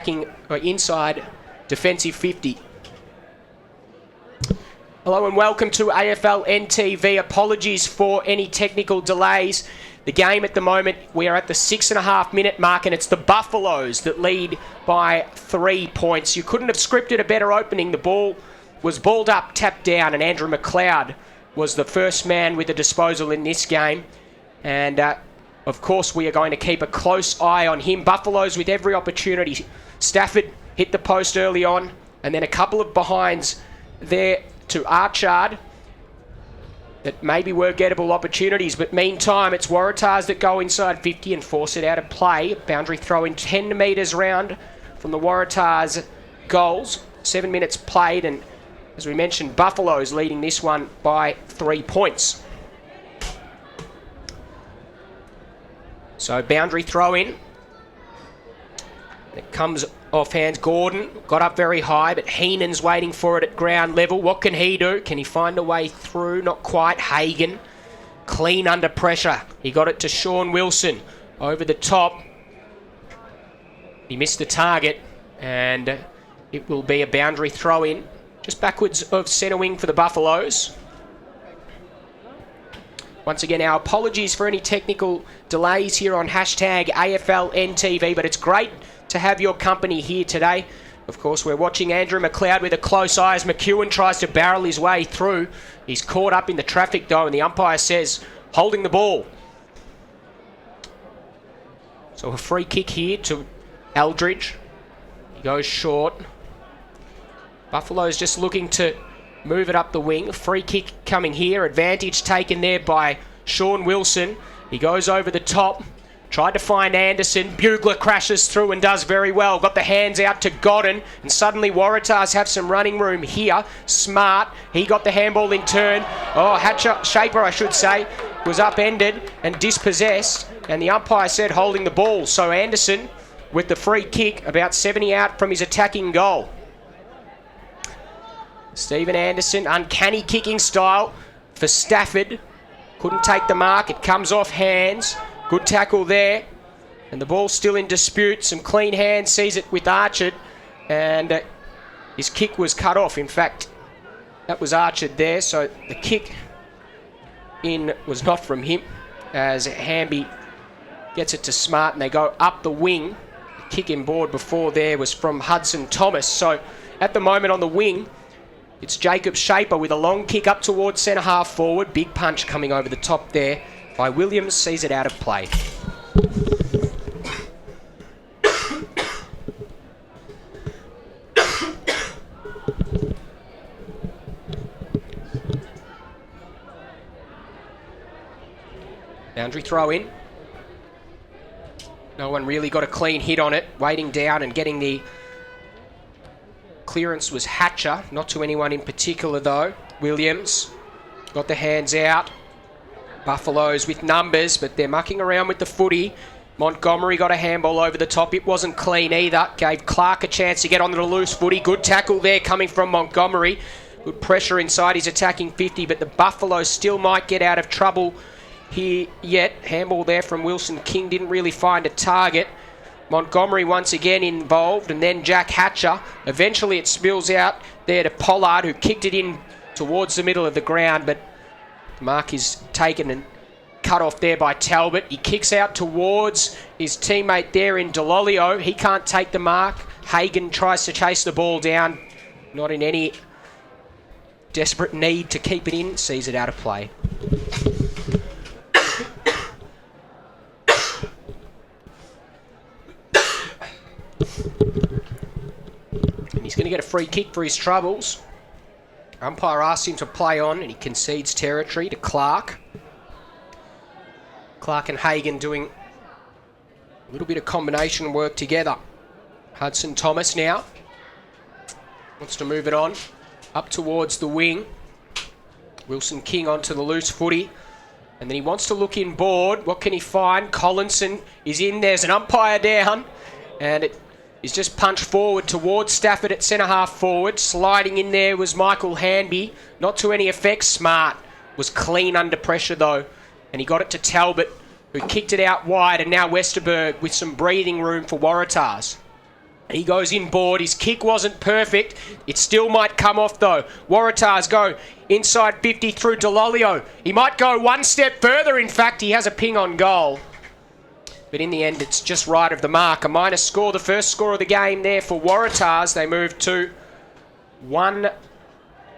inside defensive 50. Hello and welcome to AFL NTV. Apologies for any technical delays. The game at the moment, we are at the 6.5 minute mark and it's the Buffaloes that lead by 3 points. You couldn't have scripted a better opening. The ball was balled up, tapped down, and Andrew McLeod was the first man with a disposal in this game. And of course, we are going to keep a close eye on him. Buffaloes with every opportunity. Stafford hit the post early on, and then a couple of behinds there to Archard that maybe were gettable opportunities. But meantime, it's Waratahs that go inside 50 and force it out of play. Boundary throw in 10 metres round from the Waratahs goals. 7 minutes played, and as we mentioned, Buffaloes leading this one by 3 points. So boundary throw in. It comes off hands. Gordon got up very high, but Heenan's waiting for it at ground level. What can he do? Can he find a way through? Not quite. Hagan, clean under pressure. He got it to Sean Wilson over the top. He missed the target, and it will be a boundary throw in. Just backwards of centre wing for the Buffaloes. Once again, our apologies for any technical delays here on hashtag AFL NTV, but it's great to have your company here today. Of course, we're watching Andrew McLeod with a close eye as McEwen tries to barrel his way through. He's caught up in the traffic though, and the umpire says, holding the ball. So a free kick here to Eldridge. He goes short. Buffalo's just looking to move it up the wing. Free kick coming here. Advantage taken there by Sean Wilson. He goes over the top. Tried to find Anderson. Bugler crashes through and does very well. Got the hands out to Godden. And suddenly Waratahs have some running room here. Smart. He got the handball in turn. Oh, Shaper, I should say, was upended and dispossessed. And the umpire said holding the ball. So Anderson with the free kick, about 70 out from his attacking goal. Stephen Anderson, uncanny kicking style for Stafford. Couldn't take the mark. It comes off hands. Good tackle there. And the ball's still in dispute. Some clean hands, sees it with Archard. And his kick was cut off. In fact, that was Archard there. So the kick in was not from him. As Hamby gets it to Smart and they go up the wing. The kick in board before there was from Hudson Thomas. So at the moment on the wing, it's Jacob Shaper with a long kick up towards centre half forward. Big punch coming over the top there by Williams. Sees it out of play. Boundary throw in. No one really got a clean hit on it. Waiting down and getting the clearance was Hatcher, not to anyone in particular though. Williams got the hands out. Buffaloes with numbers, but they're mucking around with the footy. Montgomery got a handball over the top. It wasn't clean either. Gave Clark a chance to get onto the loose footy. Good tackle there coming from Montgomery. Good pressure inside his attacking 50, but the Buffaloes still might get out of trouble here yet. Handball there from Wilson King. Didn't really find a target. Montgomery once again involved, and then Jack Hatcher. Eventually it spills out there to Pollard, who kicked it in towards the middle of the ground, but the mark is taken and cut off there by Talbot. He kicks out towards his teammate there in Delolio. He can't take the mark. Hagan tries to chase the ball down, not in any desperate need to keep it in, sees it out of play. He's going to get a free kick for his troubles. Umpire asks him to play on and he concedes territory to Clark. Clark and Hagan doing a little bit of combination work together. Hudson Thomas now wants to move it on up towards the wing. Wilson King onto the loose footy. And then he wants to look inboard. What can he find? Collinson is in. There's an umpire down. And it is just punched forward towards Stafford at centre half forward. Sliding in there was Michael Hanby. Not to any effect. Smart was clean under pressure though. And he got it to Talbot, who kicked it out wide. And now Westerberg with some breathing room for Waratahs. He goes inboard. His kick wasn't perfect. It still might come off, though. Waratahs go inside 50 through Delolio. He might go one step further. In fact, he has a ping on goal. But in the end, it's just right of the mark. A minus score, the first score of the game there for Waratahs. They move to 1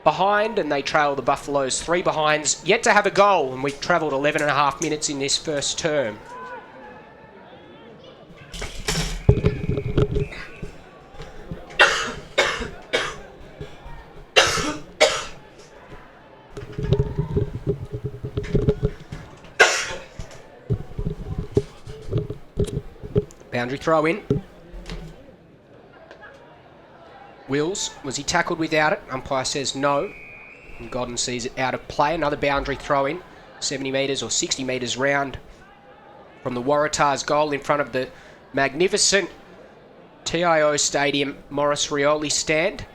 behind, and they trail the Buffaloes 3 behinds. Yet to have a goal, and we've travelled 11 and a half minutes in this first term. Boundary throw in. Wills, was he tackled without it? Umpire says no. And Godden sees it out of play. Another boundary throw in. 70 metres or 60 metres round from the Waratahs goal in front of the magnificent TIO Stadium Morris Rioli stand.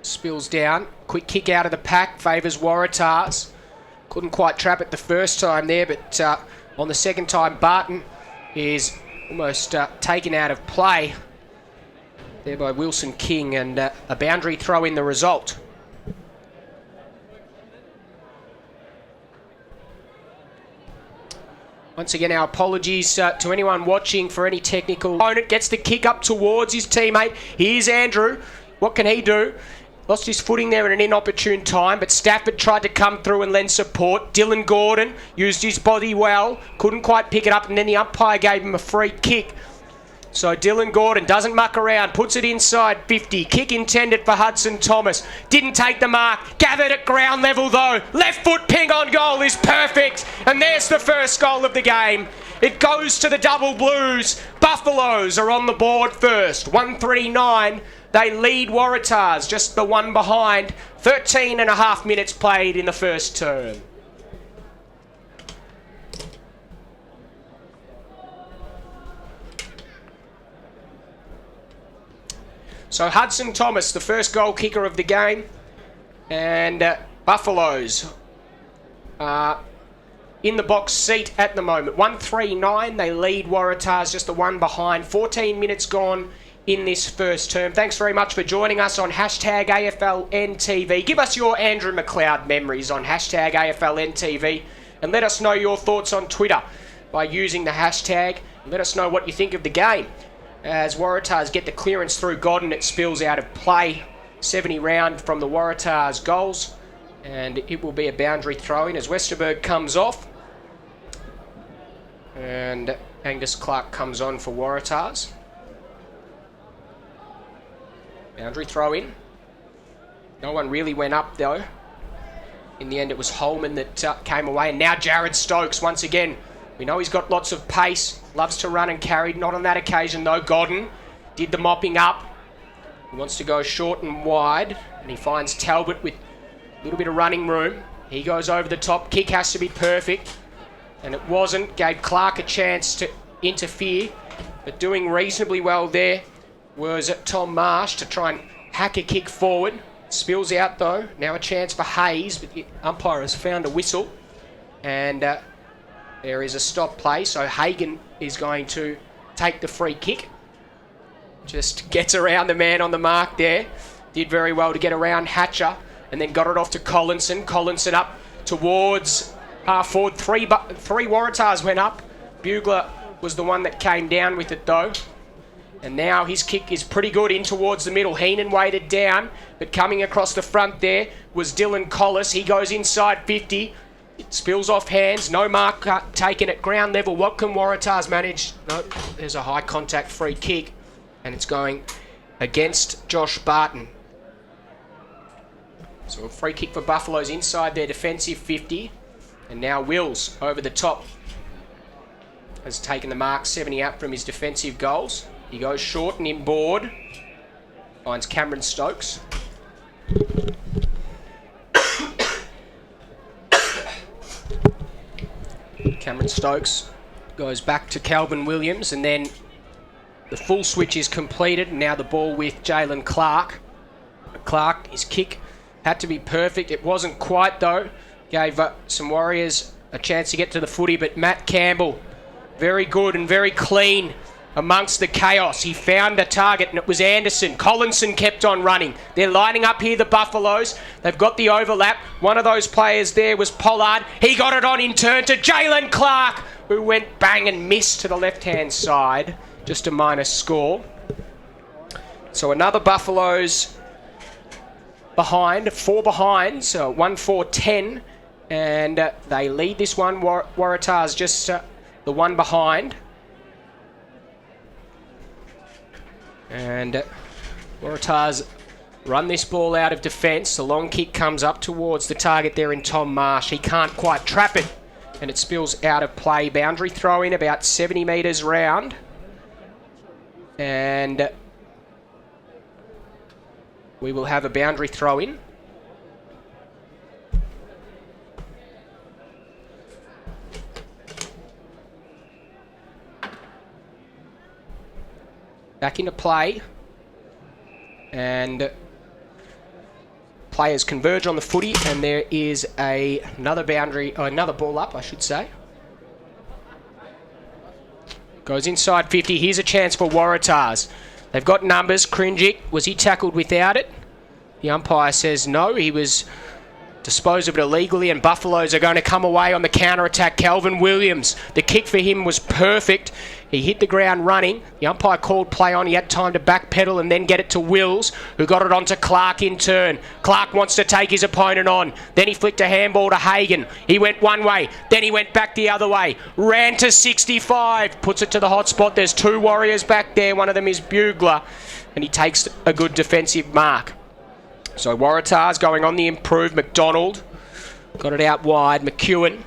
Spills down. Quick kick out of the pack. Favours Waratahs. Couldn't quite trap it the first time there, but on the second time, Barton is almost taken out of play there by Wilson King, and a boundary throw in the result. Once again, our apologies to anyone watching for any technical. Opponent gets the kick up towards his teammate. Here's Andrew. What can he do? Lost his footing there at an inopportune time, but Stafford tried to come through and lend support. Dylan Gordon used his body well, couldn't quite pick it up, and then the umpire gave him a free kick. So Dylan Gordon doesn't muck around, puts it inside 50. Kick intended for Hudson Thomas. Didn't take the mark. Gathered at ground level though. Left foot ping on goal is perfect. And there's the first goal of the game. It goes to the Double Blues. Buffaloes are on the board first. 139. They lead Waratahs, just the 1 behind. 13 and a half minutes played in the first term. So Hudson Thomas, the first goal kicker of the game. And Buffaloes in the box seat at the moment. 139, they lead Waratahs, just the 1 behind. 14 minutes gone in this first term. Thanks very much for joining us on hashtag AFLNTV. Give us your Andrew McLeod memories on hashtag AFLNTV, and let us know your thoughts on Twitter by using the hashtag. Let us know what you think of the game. As Waratahs get the clearance through Godden, it spills out of play. 70 round from the Waratahs goals, and it will be a boundary throw in as Westerberg comes off. And Angus Clark comes on for Waratahs. Boundary throw in. No one really went up though. In the end it was Holman that came away, and now Jared Stokes once again. We know he's got lots of pace, loves to run and carry. Not on that occasion though. Godden did the mopping up. He wants to go short and wide, and he finds Talbot with a little bit of running room. He goes over the top. Kick has to be perfect, and it wasn't. Gave Clark a chance to interfere, but doing reasonably well there was Tom Marsh to try and hack a kick forward. Spills out though. Now a chance for Hayes, but the umpire has found a whistle, and there is a stop play. So Hagan is going to take the free kick. Just gets around the man on the mark there. Did very well to get around Hatcher, and then got it off to Collinson. Collinson up towards half forward. Three Waratahs went up. Bugler was the one that came down with it though. And now his kick is pretty good in towards the middle. Heenan weighted down, but coming across the front there was Dylan Collis. He goes inside 50. It spills off hands. No mark taken at ground level. What can Waratahs manage? No, there's a high contact free kick, and it's going against Josh Barton. So a free kick for Buffaloes inside their defensive 50. And now Wills over the top has taken the mark. 70 out from his defensive goals. He goes short and inboard. Finds Cameron Stokes. Cameron Stokes goes back to Calvin Williams, and then the full switch is completed. And now the ball with Jalen Clark. Clark, his kick had to be perfect. It wasn't quite though. Gave some Warriors a chance to get to the footy, but Matt Campbell, very good and very clean amongst the chaos. He found a target and it was Anderson. Collinson kept on running. They're lining up here, the Buffaloes. They've got the overlap. One of those players there was Pollard. He got it on in turn to Jalen Clark, who went bang and missed to the left-hand side. Just a minor score. So another Buffaloes behind, 4 behind, so 1-4-10. And they lead this one. Waratah's just the one behind. And Waratah's run this ball out of defence. The long kick comes up towards the target there in Tom Marsh. He can't quite trap it, and it spills out of play. Boundary throw in about 70 metres round. And we will have a boundary throw in. Back into play, and players converge on the footy, and there is another ball up, I should say. Goes inside 50. Here's a chance for Waratahs. They've got numbers. Krinjic, was he tackled without it? The umpire says no, he was disposed of it illegally, and Buffaloes are going to come away on the counter-attack. Calvin Williams, the kick for him was perfect. He hit the ground running. The umpire called play on. He had time to backpedal and then get it to Wills, who got it onto Clark in turn. Clark wants to take his opponent on. Then he flicked a handball to Hagan. He went one way, then he went back the other way. Ran to 65, puts it to the hot spot. There's 2 Warriors back there. One of them is Bugler, and he takes a good defensive mark. So Waratah's going on the improve. McDonald got it out wide. McEwen,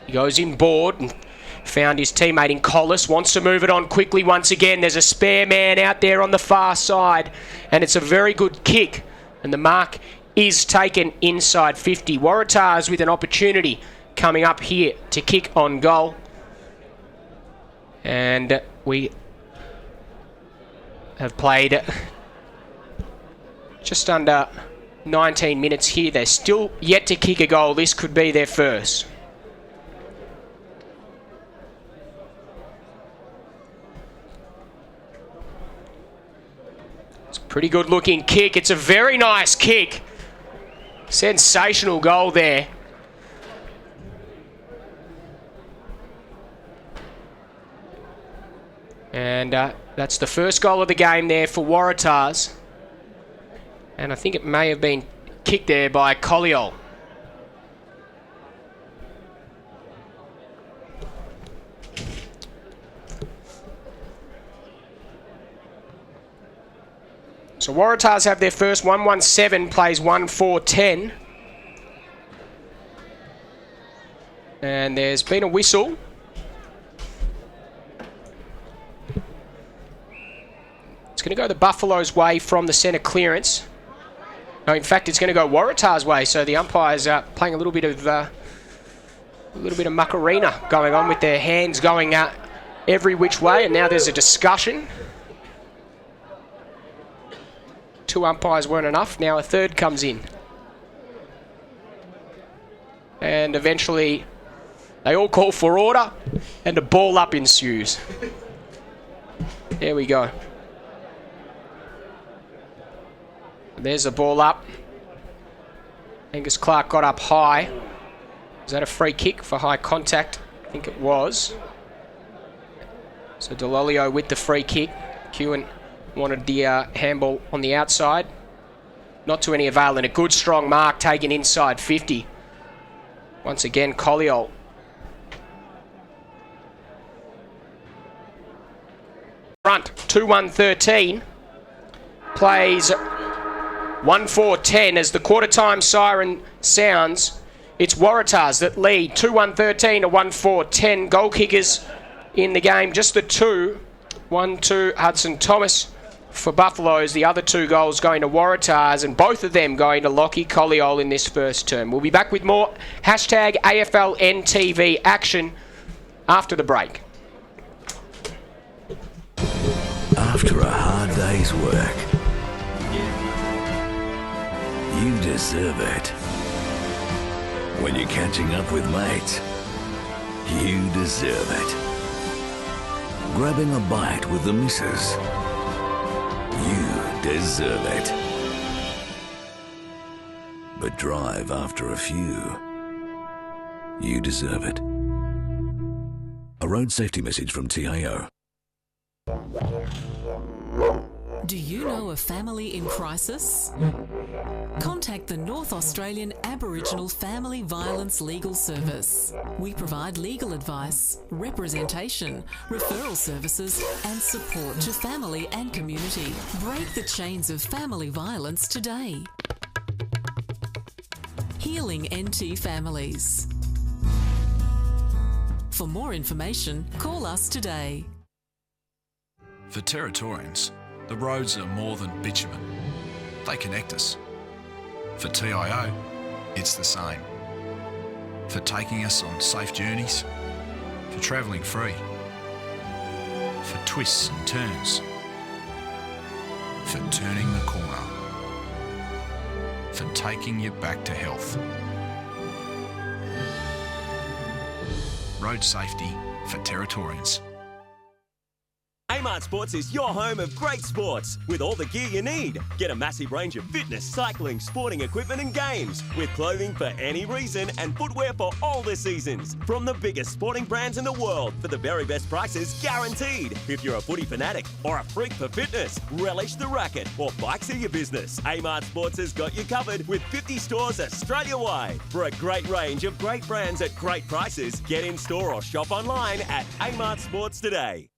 he goes in board and found his teammate in Collis. Wants to move it on quickly once again. There's a spare man out there on the far side, and it's a very good kick, and the mark is taken inside 50. Waratah's with an opportunity coming up here to kick on goal, and we have played just under 19 minutes here. They're still yet to kick a goal. This could be their first. It's a pretty good looking kick. It's a very nice kick. Sensational goal there. And that's the first goal of the game there for Waratahs. And I think it may have been kicked there by Colliol. So Waratahs have their first. 1-1-7 plays 1-4-10. And there's been a whistle. It's going to go the Buffaloes' way from the centre clearance. No, in fact, it's going to go Waratah's way. So the umpires are playing a little bit of Macarena going on with their hands going every which way. And now there's a discussion. 2 umpires weren't enough. Now a third comes in. And eventually they all call for order, and a ball up ensues. There we go. There's a ball up. Angus Clark got up high. Was that a free kick for high contact? I think it was. So Delolio with the free kick. Kewen wanted the handball on the outside. Not to any avail, and a good strong mark taken inside 50. Once again, Colliol. Front, 2-1-13. Plays 1-4-10 as the quarter-time siren sounds. It's Waratahs that lead 2-1-13 to 1-4-10. Goal kickers in the game, just the 2. 1-2 Hudson Thomas for Buffaloes. The other 2 goals going to Waratahs, and both of them going to Lockie Colliol in this first term. We'll be back with more hashtag AFL NTV action after the break. After a hard day's work, you deserve it. When you're catching up with mates, you deserve it. Grabbing a bite with the missus. You deserve it. But drive after a few. You deserve it. A road safety message from TAO. Do you know a family in crisis? Contact the North Australian Aboriginal Family Violence Legal Service. We provide legal advice, representation, referral services and support to family and community. Break the chains of family violence today. Healing NT Families. For more information, call us today. For Territorians, the roads are more than bitumen. They connect us. For TIO, it's the same. For taking us on safe journeys, for travelling free, for twists and turns, for turning the corner, for taking you back to health. Road safety for Territorians. Amart Sports is your home of great sports with all the gear you need. Get a massive range of fitness, cycling, sporting equipment and games with clothing for any reason and footwear for all the seasons. From the biggest sporting brands in the world for the very best prices guaranteed. If you're a footy fanatic or a freak for fitness, relish the racket or bikes are your business. Amart Sports has got you covered with 50 stores Australia-wide. For a great range of great brands at great prices, get in store or shop online at Amart Sports today.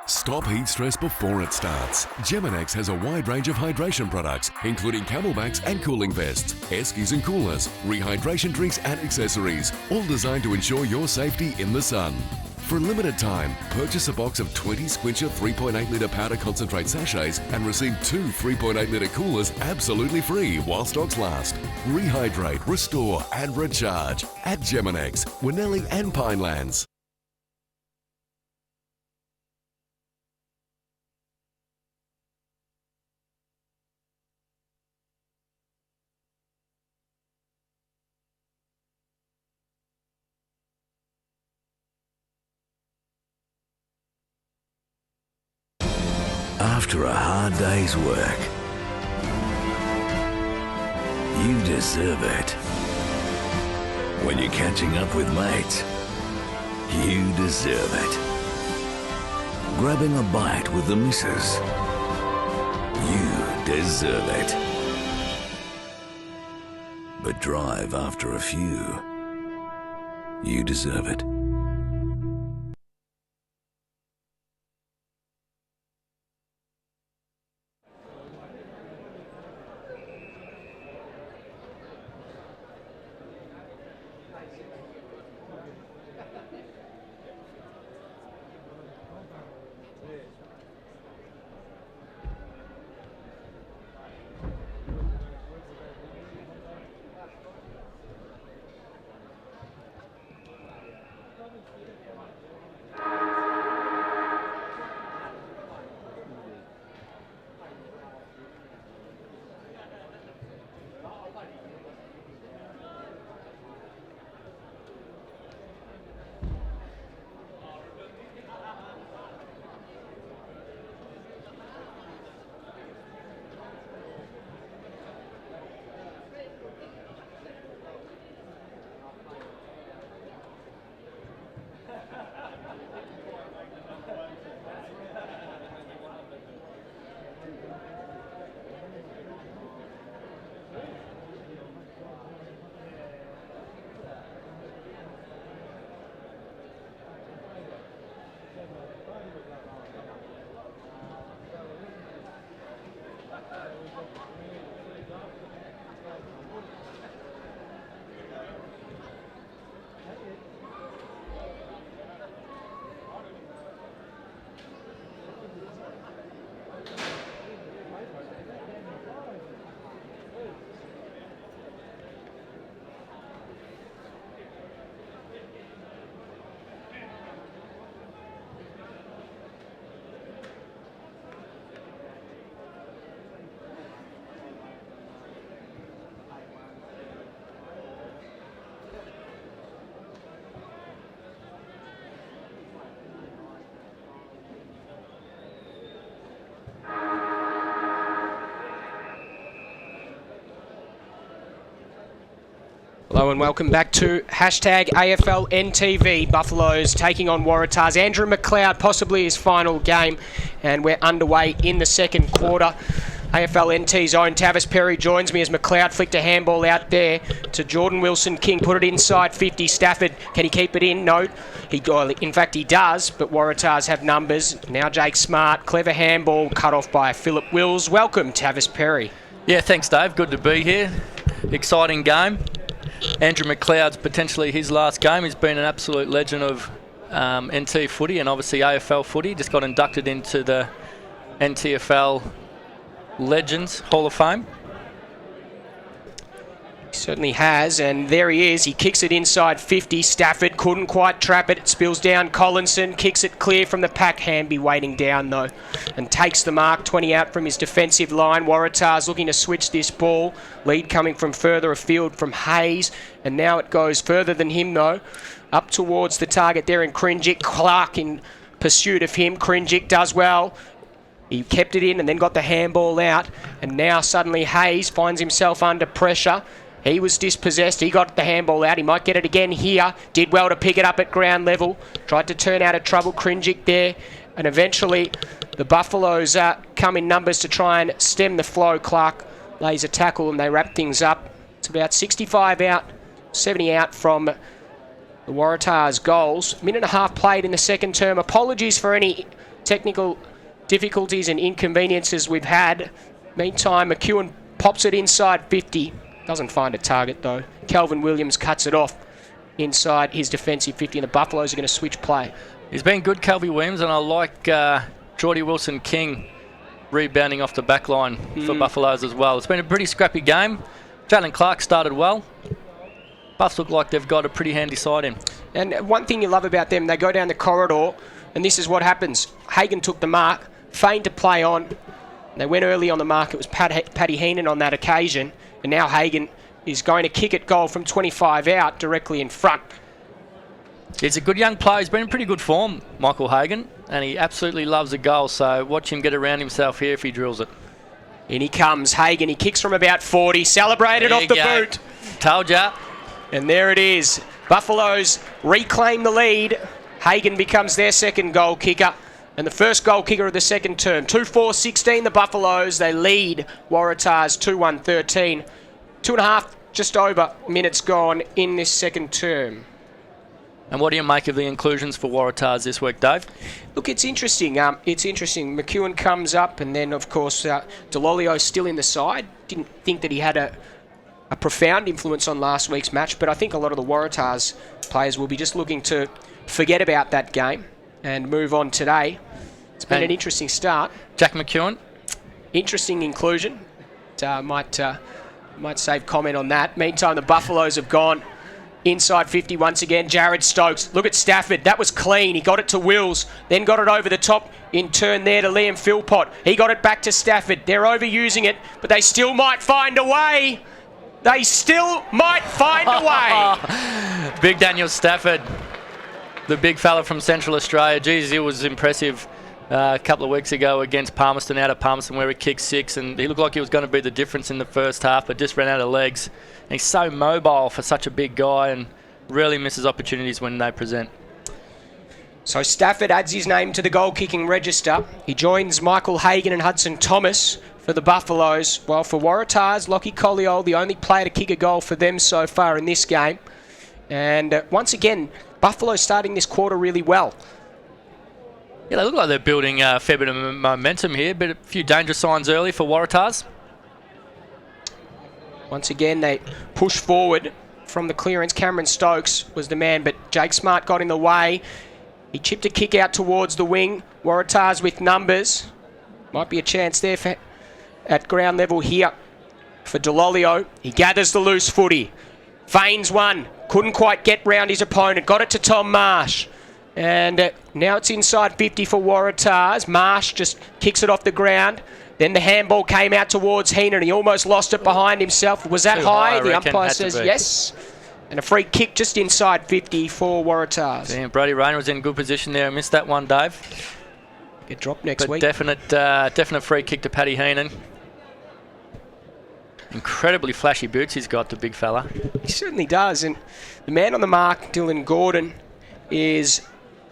Stop heat stress before it starts. Geminex has a wide range of hydration products, including camelbacks and cooling vests, air skis and coolers, rehydration drinks and accessories, all designed to ensure your safety in the sun. For a limited time, purchase a box of 20 Squincher 3.8 litre powder concentrate sachets and receive 2 3.8 litre coolers absolutely free while stocks last. Rehydrate, restore and recharge at Geminex, Winnelli and Pinelands. After a hard day's work, you deserve it. When you're catching up with mates, you deserve it. Grabbing a bite with the missus, you deserve it. But drive after a few, you deserve it. Hello and welcome back to #AFL NTV. Buffaloes taking on Waratahs. Andrew McLeod, possibly his final game, and we're underway in the second quarter. AFL NT's own Tavis Perry joins me as McLeod flicked a handball out there to Jordan Wilson-King. Put it inside 50. Stafford, can he keep it in? No. In fact, he does, but Waratahs have numbers. Now Jake Smart, clever handball cut off by Phillip Wills. Welcome, Tavis Perry. Yeah, thanks, Dave. Good to be here. Exciting game. Andrew McLeod's potentially his last game. He's been an absolute legend of NT footy and obviously AFL footy. Just got inducted into the NTFL Legends Hall of Fame. He certainly has, and there he is. He kicks it inside 50. Stafford couldn't quite trap it. It spills down Collinson, kicks it clear from the pack. Hamby waiting down though, and takes the mark. 20 out from his defensive line. Waratahs looking to switch this ball. Lead coming from further afield from Hayes, and now it goes further than him though. Up towards the target there in Cringic. Clark in pursuit of him. Cringic does well. He kept it in and then got the handball out, and now suddenly Hayes finds himself under pressure. He was dispossessed. He got the handball out. He might get it again here. Did well to pick it up at ground level. Tried to turn out of trouble. Cringic there. And eventually the Buffaloes come in numbers to try and stem the flow. Clark lays a tackle and they wrap things up. It's about 65 out, 70 out from the Waratahs' goals. Minute and a half played in the second term. Apologies for any technical difficulties and inconveniences we've had. Meantime, McEwen pops it inside 50. Doesn't find a target though. Calvin Williams cuts it off inside his defensive 50, and the Buffaloes are going to switch play. He's been good, Calvin Williams, and I like Jordy Wilson-King rebounding off the back line for Buffaloes as well. It's been a pretty scrappy game. Jalen Clark started well. Buffs look like they've got a pretty handy side in. And one thing you love about them, they go down the corridor, and this is what happens. Hagan took the mark, feigned to play on. They went early on the mark. It was Paddy Heenan on that occasion. And now Hagan is going to kick it goal from 25 out directly in front. He's a good young player. He's been in pretty good form, Michael Hagan, and he absolutely loves a goal. So watch him get around himself here if he drills it. In he comes, Hagan. He kicks from about 40. Celebrated off the boot. Told ya. And there it is. Buffaloes reclaim the lead. Hagan becomes their second goal kicker. And the first goal kicker of the second term. 2-4-16 the Buffaloes. They lead Waratahs 2-1-13. 2.5 just over minutes gone in this second term. And what do you make of the inclusions for Waratahs this week, Dave? Look, it's interesting. McEwen comes up, and then, of course, Delolio's still in the side. Didn't think that he had a profound influence on last week's match, but I think a lot of the Waratahs players will be just looking to forget about that game and move on today. It's been an interesting start. Jack McEwen. Interesting inclusion. Might save comment on that. Meantime, the Buffaloes have gone inside 50 once again. Jared Stokes. Look at Stafford. That was clean. He got it to Wills. Then got it over the top in turn there to Liam Philpott. He got it back to Stafford. They're overusing it, but they still might find a way. They still might find a way. Big Daniel Stafford. The big fella from Central Australia. Geez, it was impressive a couple of weeks ago against Palmerston, out of Palmerston, where he kicked 6, and he looked like he was going to be the difference in the first half, but just ran out of legs. And he's so mobile for such a big guy and really misses opportunities when they present. So Stafford adds his name to the goal-kicking register. He joins Michael Hagan and Hudson Thomas for the Buffaloes, while for Waratahs, Lockie Colliole, the only player to kick a goal for them so far in this game. And once again, Buffalo starting this quarter really well. Yeah, they look like they're building a fair bit of momentum here, but a few danger signs early for Waratahs. Once again, they push forward from the clearance. Cameron Stokes was the man, but Jake Smart got in the way. He chipped a kick out towards the wing. Waratahs with numbers. Might be a chance there at ground level here for Delolio. He gathers the loose footy. Feigns one. Couldn't quite get round his opponent. Got it to Tom Marsh. And now it's inside 50 for Waratahs. Marsh just kicks it off the ground. Then the handball came out towards Heenan. He almost lost it behind himself. Was that high? The umpire says yes. And a free kick just inside 50 for Waratahs. Damn, Brody Rayner was in good position there. I missed that one, Dave. Get dropped next week. Definite free kick to Paddy Heenan. Incredibly flashy boots he's got, the big fella. He certainly does. And the man on the mark, Dylan Gordon, is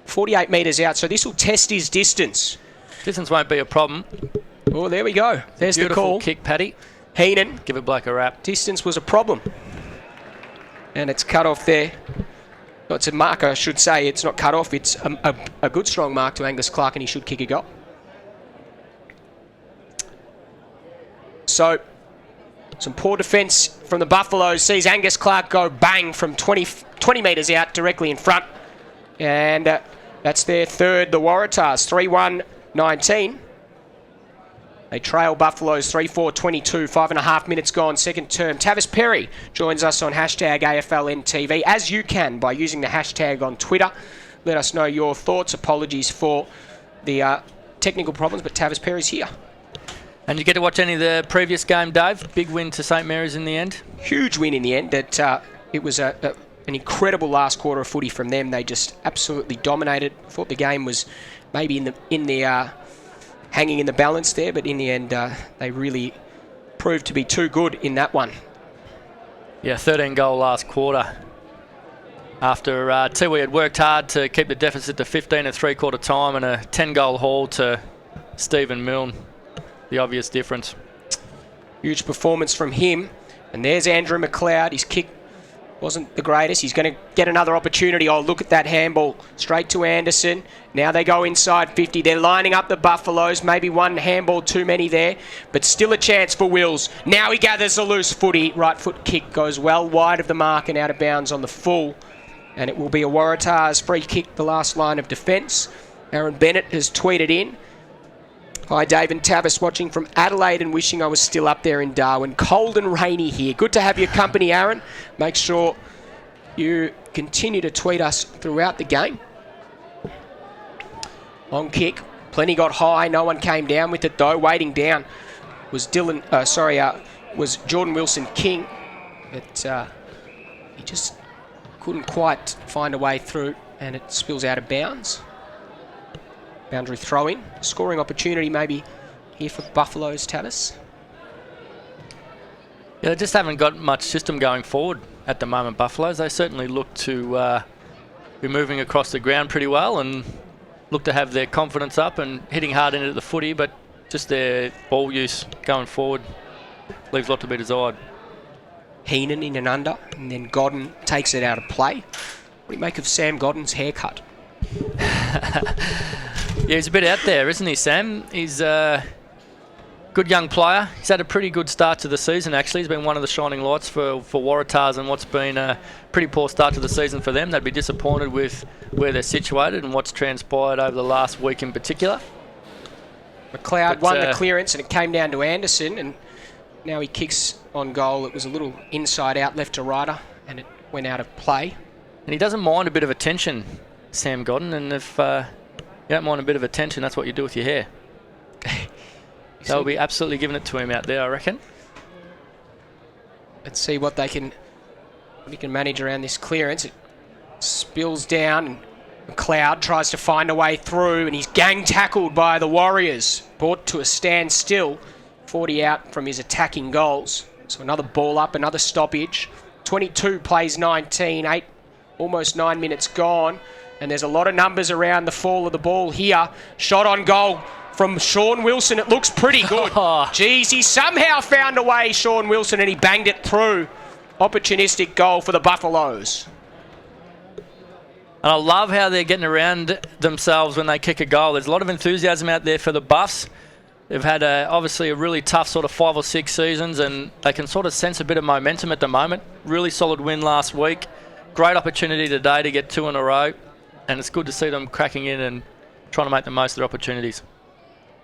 48 metres out, so this will test his distance. Distance won't be a problem. Oh, there we go. There's the Beautiful call. kick, Paddy. Heenan. Give it Black a wrap. Distance was a problem. And it's cut off there. Well, it's a mark, I should say. It's not cut off. It's a good, strong mark to Angus Clark, and he should kick a goal. So, some poor defence from the Buffaloes sees Angus Clark go bang from 20 metres out directly in front. And that's their third, the Waratahs, 3-1-19. They trail Buffaloes 3-4-22, 5.5 minutes gone, second term. Tavis Perry joins us on hashtag AFLNTV, as you can by using the hashtag on Twitter. Let us know your thoughts. Apologies for the technical problems, but Tavis Perry's here. And you get to watch any of the previous game, Dave? Big win to St Mary's in the end? Huge win in the end. It was an incredible last quarter of footy from them. They just absolutely dominated. Thought the game was maybe in the hanging in the balance there, but in the end they really proved to be too good in that one. Yeah, 13-goal last quarter. After Tiwi had worked hard to keep the deficit to 15 at three-quarter time, and a 10-goal haul to Stephen Milne. The obvious difference. Huge performance from him. And there's Andrew McLeod. His kick wasn't the greatest. He's going to get another opportunity. Oh, look at that handball. Straight to Anderson. Now they go inside 50. They're lining up the Buffaloes. Maybe one handball too many there. But still a chance for Wills. Now he gathers a loose footy. Right foot kick goes well wide of the mark and out of bounds on the full. And it will be a Waratahs free kick, the last line of defence. Aaron Bennett has tweeted in. Hi, Dave and Tavis, watching from Adelaide and wishing I was still up there in Darwin. Cold and rainy here. Good to have your company, Aaron. Make sure you continue to tweet us throughout the game. Long kick. Plenty got high. No one came down with it, though. Waiting down was was Jordan Wilson-King. But he just couldn't quite find a way through, and it spills out of bounds. Boundary throw-in. Scoring opportunity maybe here for Buffaloes, Tavis. Yeah, they just haven't got much system going forward at the moment, Buffaloes. They certainly look to be moving across the ground pretty well and look to have their confidence up and hitting hard into the footy, but just their ball use going forward leaves a lot to be desired. Heenan in and under, and then Godden takes it out of play. What do you make of Sam Godden's haircut? Yeah, he's a bit out there, isn't he, Sam? He's a good young player. He's had a pretty good start to the season, actually. He's been one of the shining lights for Waratahs and what's been a pretty poor start to the season for them. They'd be disappointed with where they're situated and what's transpired over the last week in particular. McLeod won the clearance and it came down to Anderson, and now he kicks on goal. It was a little inside out, left to righter, and it went out of play. And he doesn't mind a bit of attention, Sam Godden, and if you don't mind a bit of attention, that's what you do with your hair. They'll be absolutely giving it to him out there, I reckon. Let's see what they can manage around this clearance. It spills down, and McLeod tries to find a way through, and he's gang tackled by the Warriors. Brought to a standstill, 40 out from his attacking goals. So another ball up, another stoppage. 22 plays 19, almost 9 minutes gone. And there's a lot of numbers around the fall of the ball here. Shot on goal from Sean Wilson. It looks pretty good. Jeez, he somehow found a way, Sean Wilson, and he banged it through. Opportunistic goal for the Buffaloes. And I love how they're getting around themselves when they kick a goal. There's a lot of enthusiasm out there for the Buffs. They've had obviously a really tough sort of 5 or 6 seasons, and they can sort of sense a bit of momentum at the moment. Really solid win last week. Great opportunity today to get 2 in a row. And it's good to see them cracking in and trying to make the most of their opportunities.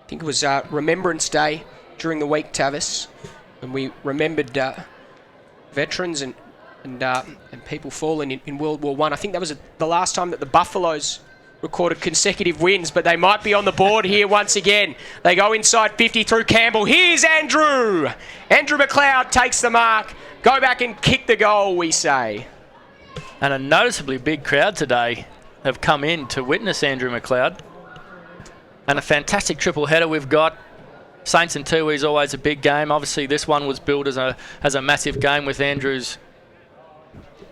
I think it was Remembrance Day during the week, Tavis, when we remembered veterans and people fallen in World War I. I think that was the last time that the Buffaloes recorded consecutive wins, but they might be on the board here once again. They go inside 50 through Campbell. Here's Andrew. Andrew McLeod takes the mark. Go back and kick the goal, we say. And a noticeably big crowd today have come in to witness Andrew McLeod. And a fantastic triple header we've got. Saints and Tiwi is always a big game. Obviously, this one was billed as a massive game with Andrew's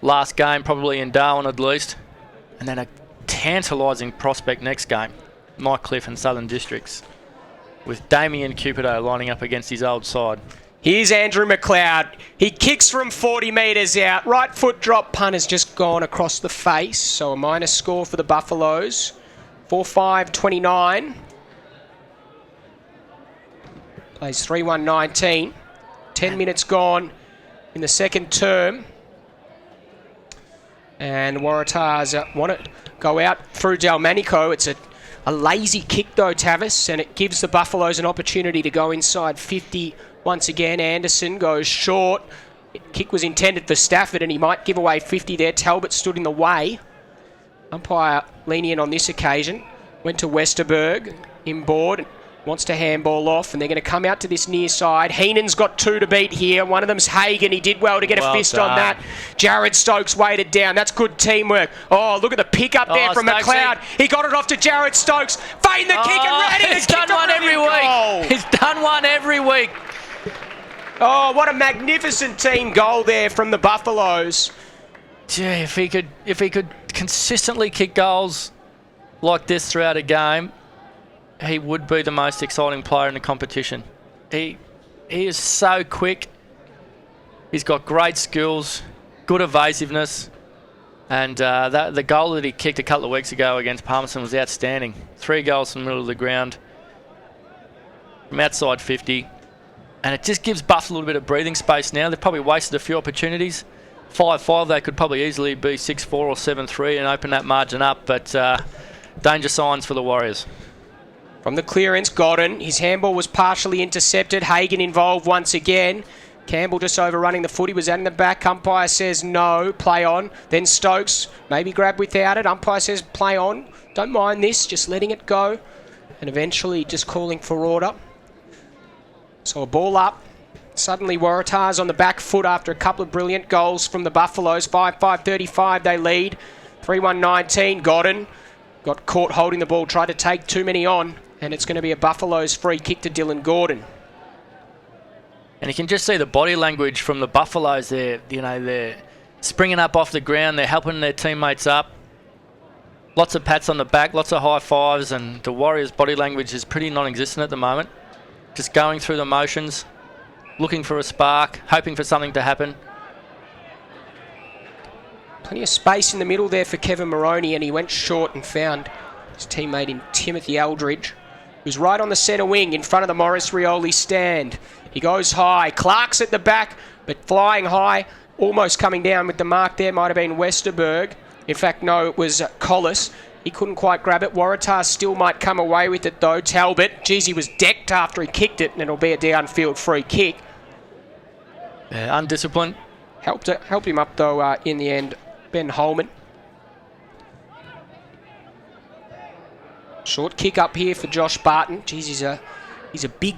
last game, probably in Darwin at least. And then a tantalising prospect next game, Mike Cliff and Southern Districts, with Damien Cupido lining up against his old side. Here's Andrew McLeod. He kicks from 40 metres out. Right foot drop punt has just gone across the face. So a minus score for the Buffaloes. 4-5-29. Plays 3-1-19. 10 minutes gone in the second term. And Waratahs want to go out through Delmanico. It's a lazy kick though, Tavis, and it gives the Buffaloes an opportunity to go inside 50 once again. Anderson goes short. Kick was intended for Stafford and he might give away 50 there. Talbot stood in the way. Umpire lenient on this occasion. Went to Westerberg, inboard, wants to handball off, and they're going to come out to this near side. Heenan's got 2 to beat here. One of them's Hagan. He did well to get a fist on that. Jared Stokes weighted down. That's good teamwork. Oh, look at the pick up there from Stokesy. McLeod. He got it off to Jared Stokes. Fade the kick and ran in. He's done one every week. He's done one every week. Oh, what a magnificent team goal there from the Buffaloes. Gee, if he could consistently kick goals like this throughout a game, he would be the most exciting player in the competition. He is so quick. He's got great skills, good evasiveness, and the goal that he kicked a couple of weeks ago against Palmerston was outstanding. 3 goals from the middle of the ground, from outside 50, and it just gives Buffs a little bit of breathing space now. They've probably wasted a few opportunities. 5-5, they could probably easily be 6-4 or 7-3 and open that margin up, but danger signs for the Warriors. From the clearance, Godden. His handball was partially intercepted. Hagan involved once again. Campbell just overrunning the foot. He was out in the back. Umpire says no, play on. Then Stokes, maybe grab without it. Umpire says play on. Don't mind this, just letting it go. And eventually just calling for order. So a ball up. Suddenly Waratah's on the back foot after a couple of brilliant goals from the Buffaloes. 5-5-35 they lead. 3-1-19, Godden. Got caught holding the ball, tried to take too many on. And it's going to be a Buffaloes free kick to Dylan Gordon. And you can just see the body language from the Buffaloes there. You know, they're springing up off the ground. They're helping their teammates up. Lots of pats on the back, lots of high fives. And the Warriors' body language is pretty non-existent at the moment. Just going through the motions, looking for a spark, hoping for something to happen. Plenty of space in the middle there for Kevin Moroney, and he went short and found his teammate in Timothy Eldridge, who's right on the centre wing in front of the Morris Rioli stand. He goes high. Clark's at the back, but flying high, almost coming down with the mark there. Might have been Westerberg. In fact, no, it was Collis. He couldn't quite grab it. Waratah still might come away with it, though. Talbot, geez, he was decked after he kicked it, and it'll be a downfield free kick. Yeah, undisciplined. Helped him up, though, in the end, Ben Holman. Short kick up here for Josh Barton. Geez, he's a big,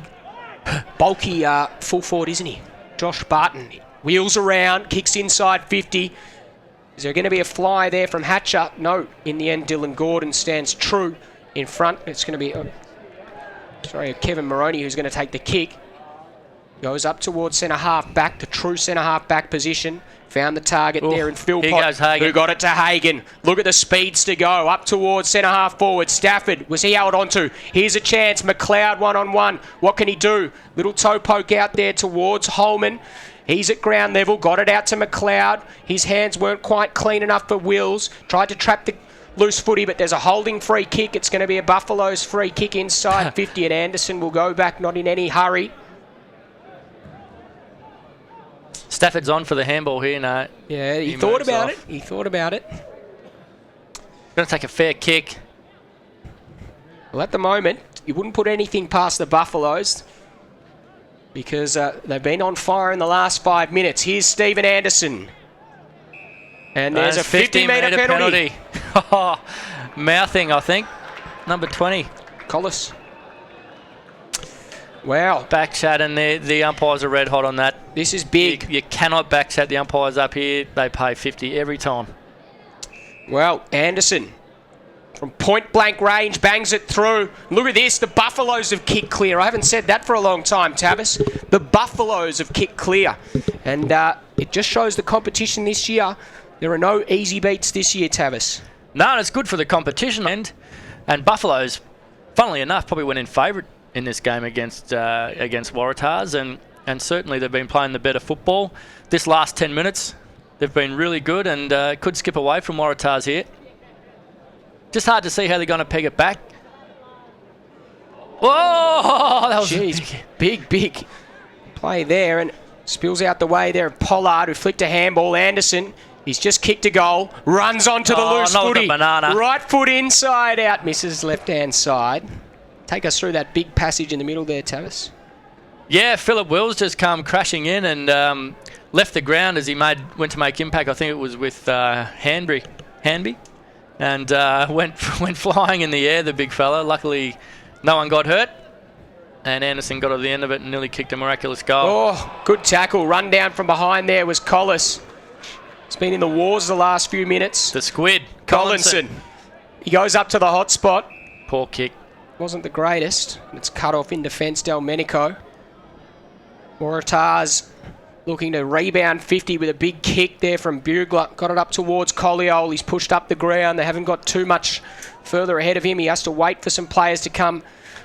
bulky full forward, isn't he? Josh Barton wheels around, kicks inside 50. Is there going to be a fly there from Hatcher? No. In the end, Dylan Gordon stands true in front. It's going to be Kevin Moroney who's going to take the kick. Goes up towards centre half back, the true centre half back position. Found the target there in Philpott, here goes Hagan. who got it to Hagan. Look at the speeds to go up towards centre half forward. Stafford, was he held onto? Here's a chance. McLeod one-on-one. What can he do? Little toe poke out there towards Holman. He's at ground level, got it out to McLeod. His hands weren't quite clean enough for Wills. Tried to trap the loose footy, but there's a holding free kick. It's going to be a Buffaloes free kick inside 50, and Anderson will go back, not in any hurry. Stafford's on for the handball here, no. Yeah, he thought about it. He thought about it. Going to take a fair kick. Well, at the moment, you wouldn't put anything past the Buffaloes because they've been on fire in the last 5 minutes. Here's Stephen Anderson. And there's a 50-metre penalty. Mouthing, I think. Number 20. Collis. Wow. Back chat, and the umpires are red hot on that. This is big. You cannot back chat the umpires up here. They pay 50 every time. Well, Anderson from point-blank range, bangs it through. Look at this, the Buffaloes have kicked clear. I haven't said that for a long time, Tavis. The Buffaloes have kicked clear. And it just shows the competition this year. There are no easy beats this year, Tavis. No, and it's good for the competition. And Buffaloes, funnily enough, probably went in favourite in this game against Waratahs. And certainly they've been playing the better football. This last 10 minutes, they've been really good and could skip away from Waratahs here. Just hard to see how they're going to peg it back. Whoa! That was big play there, and spills out the way there. Pollard, who flicked a handball. Anderson, he's just kicked a goal. Runs onto the loose footy. Banana. Right foot inside out. Misses left-hand side. Take us through that big passage in the middle there, Tavis. Yeah, Philip Wills just come crashing in and left the ground as he went to make impact. I think it was with Hanby. And went flying in the air, the big fella. Luckily, no one got hurt. And Anderson got to the end of it and nearly kicked a miraculous goal. Oh, good tackle. Run down from behind there was Collis. He's been in the wars the last few minutes. The squid. Collinson. He goes up to the hot spot. Poor kick. Wasn't the greatest. It's cut off in defence, Delmenico. Waratahs looking to rebound 50 with a big kick there from Bugler. Got it up towards Colliole. He's pushed up the ground. They haven't got too much further ahead of him. He has to wait for some players to come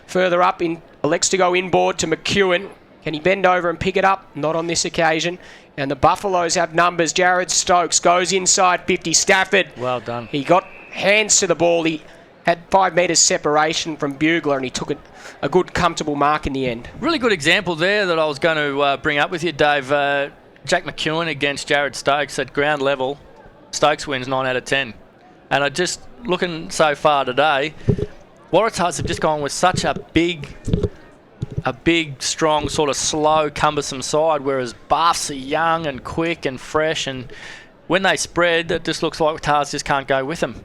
further up. Elects to go inboard to McEwen. Can he bend over and pick it up? Not on this occasion. And the Buffaloes have numbers. Jared Stokes goes inside 50. Stafford. Well done. He got hands to the ball. He had 5 metres separation from Bugler and he took a good, comfortable mark in the end. Really good example there that I was going to bring up with you, Dave. Jack McEwen against Jared Stokes at ground level. Stokes wins 9 out of 10. And I just, looking so far today, Waratahs have just gone with such a big, strong, sort of slow, cumbersome side, whereas Buffs are young and quick and fresh, and when they spread, it just looks like Waratahs just can't go with them.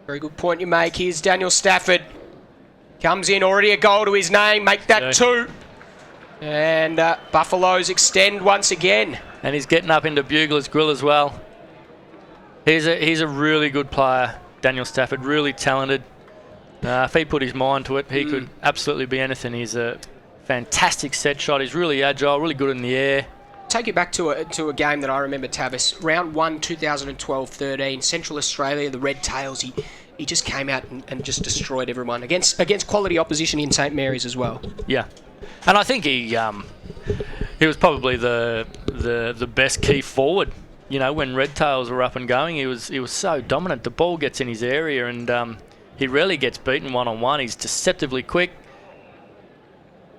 Very good point you make. Here's Daniel Stafford. Comes in, already a goal to his name. Make that 2. And Buffaloes extend once again. And he's getting up into Bugler's grill as well. He's a really good player, Daniel Stafford. Really talented. If he put his mind to it, he could absolutely be anything. He's a fantastic set shot. He's really agile, really good in the air. Take you back to a game that I remember, Tavis. Round 1, 2012-13, Central Australia, the Red Tails. He just came out and just destroyed everyone against quality opposition in St Mary's as well. Yeah, and I think he was probably the best key forward. You know, when Red Tails were up and going, he was so dominant. The ball gets in his area and he rarely gets beaten one-on-one. He's deceptively quick.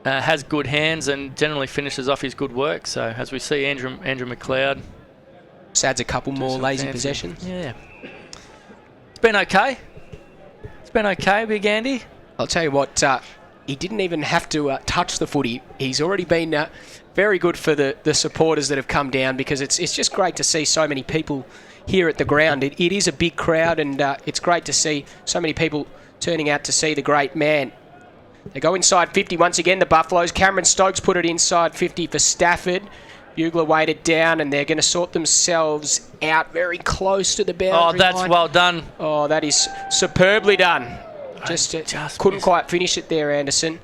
Has good hands and generally finishes off his good work. So as we see, Andrew McLeod just adds a couple more lazy possessions. Yeah, it's been okay. Big Andy. I'll tell you what, he didn't even have to touch the footy. He's already been very good for the supporters that have come down, because it's just great to see so many people here at the ground. It is a big crowd, and it's great to see so many people turning out to see the great man. They go inside 50 once again, the Buffaloes. Cameron Stokes put it inside 50 for Stafford. Bugler weighed it down, and they're going to sort themselves out very close to the boundary line. That's well done. Oh, that is superbly done. Just couldn't quite finish it there, Anderson.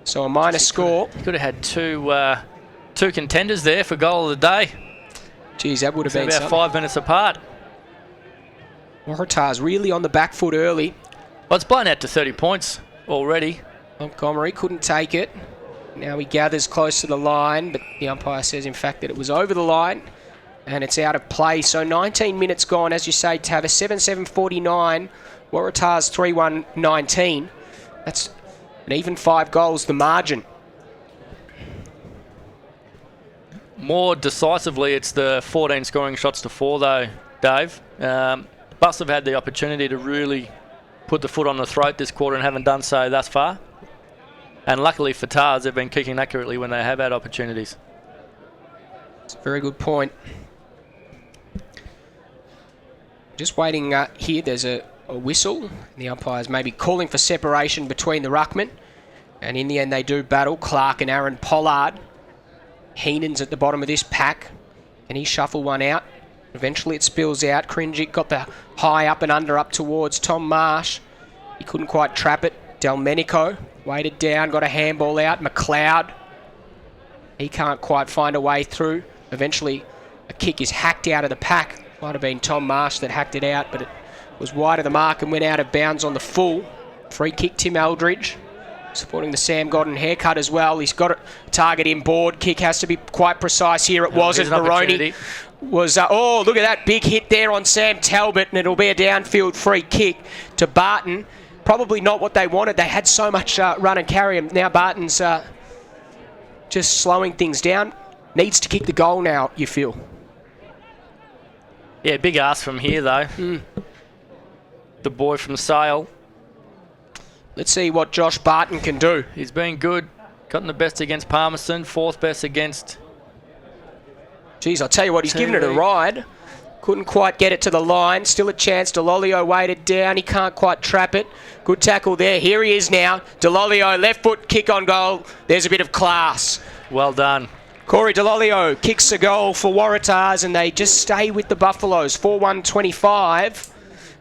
So a minor score. He could have had two contenders there for goal of the day. Geez, that would have been about something. 5 minutes apart. Waratah's really on the back foot early. Well, it's blown out to 30 points already. Montgomery couldn't take it. Now he gathers close to the line, but the umpire says, in fact, that it was over the line and it's out of play. So 19 minutes gone, as you say, Tavis. 7-7-49. Waratah's 3-1-19. That's an even 5 goals, the margin. More decisively, it's the 14 scoring shots to 4, though, Dave. Bucks have had the opportunity to really put the foot on the throat this quarter and haven't done so thus far. And luckily for Tars, they've been kicking accurately when they have had opportunities. It's a very good point. Just waiting here, there's a whistle. The umpire's maybe calling for separation between the ruckmen. And in the end, they do battle. Clark and Aaron Pollard. Heenan's at the bottom of this pack. Can he shuffle one out? Eventually it spills out. Cringic got the high up and under up towards Tom Marsh. He couldn't quite trap it. Delmenico weighted down, got a handball out. McLeod, he can't quite find a way through. Eventually a kick is hacked out of the pack. Might have been Tom Marsh that hacked it out, but it was wide of the mark and went out of bounds on the full. Free kick, Tim Eldridge. Supporting the Sam Godden haircut as well. He's got a target in board. Kick has to be quite precise here. It wasn't. Maroney was... oh, look at that big hit there on Sam Talbot, and it'll be a downfield free kick to Barton. Probably not what they wanted. They had so much run and carry. Now Barton's just slowing things down. Needs to kick the goal now, you feel. Yeah, big ask from here, though. The boy from Sale. Let's see what Josh Barton can do. He's been good. Gotten the best against Palmerston. Fourth best against... Geez, I'll tell you what, he's given it a ride. Couldn't quite get it to the line. Still a chance. Delolio weighted down. He can't quite trap it. Good tackle there. Here he is now. Delolio, left foot, kick on goal. There's a bit of class. Well done. Corey Delolio kicks a goal for Waratahs, and they just stay with the Buffaloes. 4-1-25.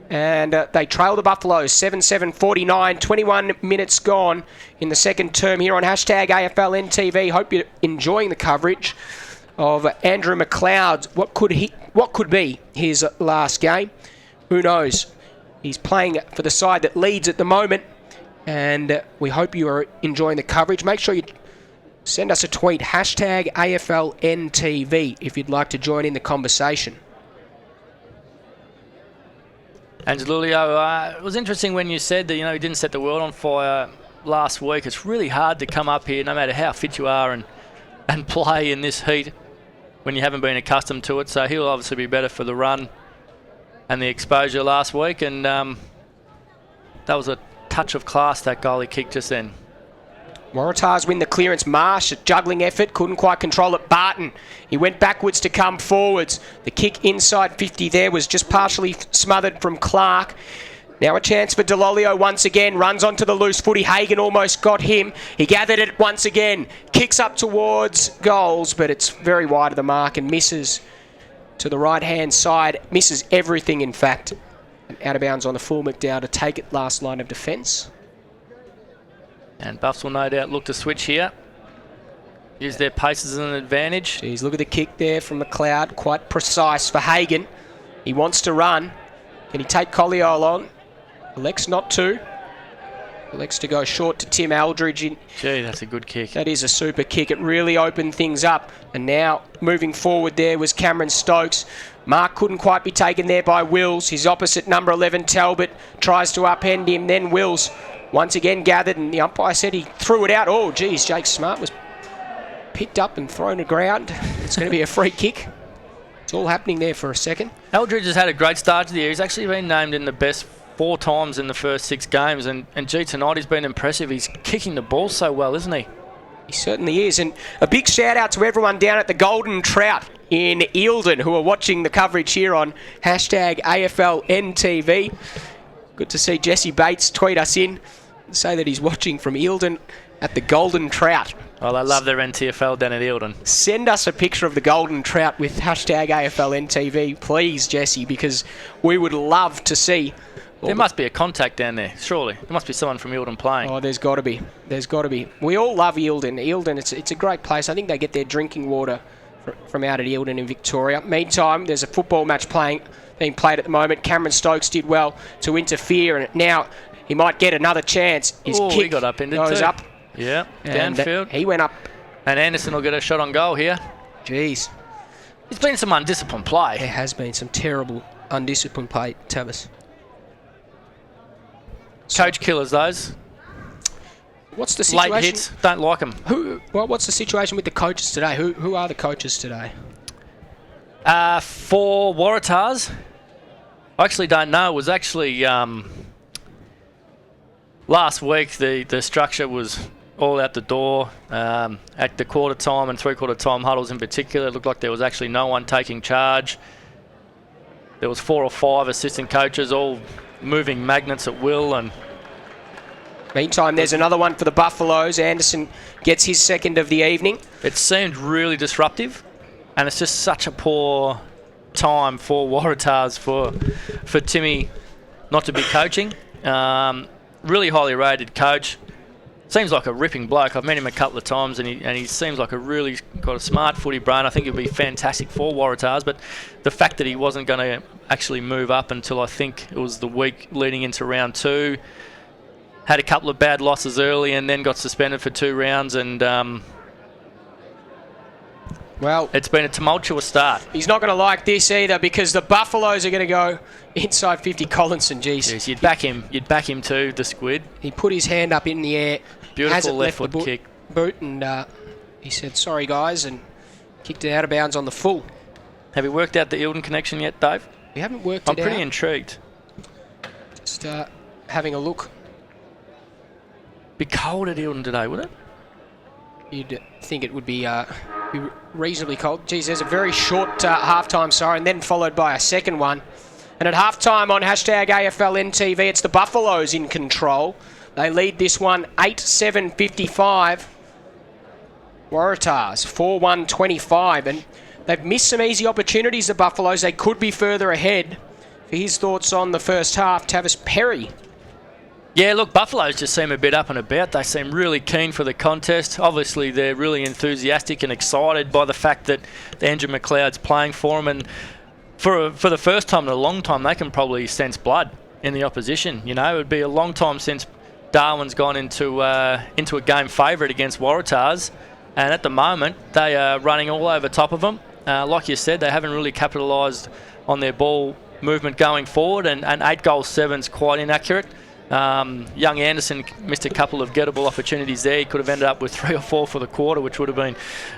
And they trail the Buffaloes 7-7-49. 21 minutes gone in the second term here on hashtag AFL NTV. Hope you're enjoying the coverage of Andrew McLeod. What could be his last game? Who knows? He's playing for the side that leads at the moment, and we hope you are enjoying the coverage. Make sure you send us a tweet, hashtag AFL NTV, if you'd like to join in the conversation. Angelulio, it was interesting when you said that, he didn't set the world on fire last week. It's really hard to come up here, no matter how fit you are, and play in this heat when you haven't been accustomed to it. So he'll obviously be better for the run and the exposure last week. And that was a touch of class, that goal he kicked just then. Waratahs win the clearance. Marsh, a juggling effort, couldn't quite control it. Barton, he went backwards to come forwards. The kick inside 50 there was just partially smothered from Clark. Now a chance for Delolio once again. Runs onto the loose footy. Hagan almost got him. He gathered it once again. Kicks up towards goals, but it's very wide of the mark and misses to the right-hand side. Misses everything, in fact. And out of bounds on the full. McDowell to take it last line of defence. And Buffs will no doubt look to switch here. Use their pace as an advantage. Jeez, look at the kick there from McLeod. Quite precise for Hagan. He wants to run. Can he take Colliole on? Elects not to. Elects to go short to Tim Eldridge. Gee, that's a good kick. That is a super kick. It really opened things up. And now moving forward there was Cameron Stokes. Mark couldn't quite be taken there by Wills. His opposite, number 11, Talbot, tries to upend him. Then Wills once again gathered, and the umpire said he threw it out. Oh, geez, Jake Smart was picked up and thrown to ground. It's going to be a free kick. It's all happening there for a second. Eldridge has had a great start to the year. He's actually been named in the best 4 times in the first 6 games, and gee, tonight he's been impressive. He's kicking the ball so well, isn't he? He certainly is. And a big shout out to everyone down at the Golden Trout in Eildon who are watching the coverage here on hashtag AFL NTV. Good to see Jesse Bates tweet us in and say that he's watching from Eildon at the Golden Trout. Well, I love their NTFL down at Eildon. Send us a picture of the Golden Trout with hashtag AFL NTV, please, Jesse, because we would love to see. There must be a contact down there, surely. There must be someone from Eildon playing. Oh, there's got to be. There's got to be. We all love Eildon. Eildon, it's a great place. I think they get their drinking water from out at Eildon in Victoria. Meantime, there's a football match being played at the moment. Cameron Stokes did well to interfere, and now he might get another chance. His kick he got up into goes too. up. Yeah, downfield. He went up. And Anderson will get a shot on goal here. Jeez. There's been some undisciplined play. There has been some terrible undisciplined play, Tavis. Coach killers, those. What's the situation? Late hits, don't like them. What's the situation with the coaches today? Who are the coaches today? For Waratahs, I actually don't know. It was actually last week the structure was all out the door. At the quarter time and 3/4 time huddles in particular, it looked like there was actually no one taking charge. There was 4 or 5 assistant coaches all moving magnets at will. And meantime, there's another one for the Buffaloes. Anderson gets his second of the evening. It seemed really disruptive, and it's just such a poor time for Waratahs for Timmy not to be coaching. Really highly rated coach. Seems like a ripping bloke. I've met him a couple of times, and he seems like a really got a smart footy brain. I think he'll be fantastic for Waratahs. But the fact that he wasn't going to actually move up until I think it was the week leading into round 2, had a couple of bad losses early, and then got suspended for 2 rounds. And well, it's been a tumultuous start. He's not going to like this either, because the Buffaloes are going to go inside 50. Collinson, geez. You'd back him. You'd back him too, the squid. He put his hand up in the air. Beautiful left foot kick. Boot, and he said, "Sorry, guys," and kicked it out of bounds on the full. Have you worked out the Eildon connection yet, Dave? We haven't worked it out. I'm pretty intrigued. Just having a look. Be cold at Eildon today, would it? You'd think it would be reasonably cold. Geez, there's a very short halftime siren, then followed by a second one. And at halftime on #AFLNTV, it's the Buffaloes in control. They lead this one 8-7-55. Waratahs 4-1-25. And they've missed some easy opportunities, the Buffaloes. They could be further ahead. For his thoughts on the first half, Tavis Perry. Yeah, look, Buffaloes just seem a bit up and about. They seem really keen for the contest. Obviously, they're really enthusiastic and excited by the fact that Andrew McLeod's playing for them. And for the first time in a long time, they can probably sense blood in the opposition. You know, it would be a long time since Darwin's gone into a game favourite against Waratahs. And at the moment, they are running all over top of them. Like you said, they haven't really capitalised on their ball movement going forward. And 8 goals 7's quite inaccurate. Young Anderson missed a couple of gettable opportunities there. He could have ended up with 3 or 4 for the quarter, which would have been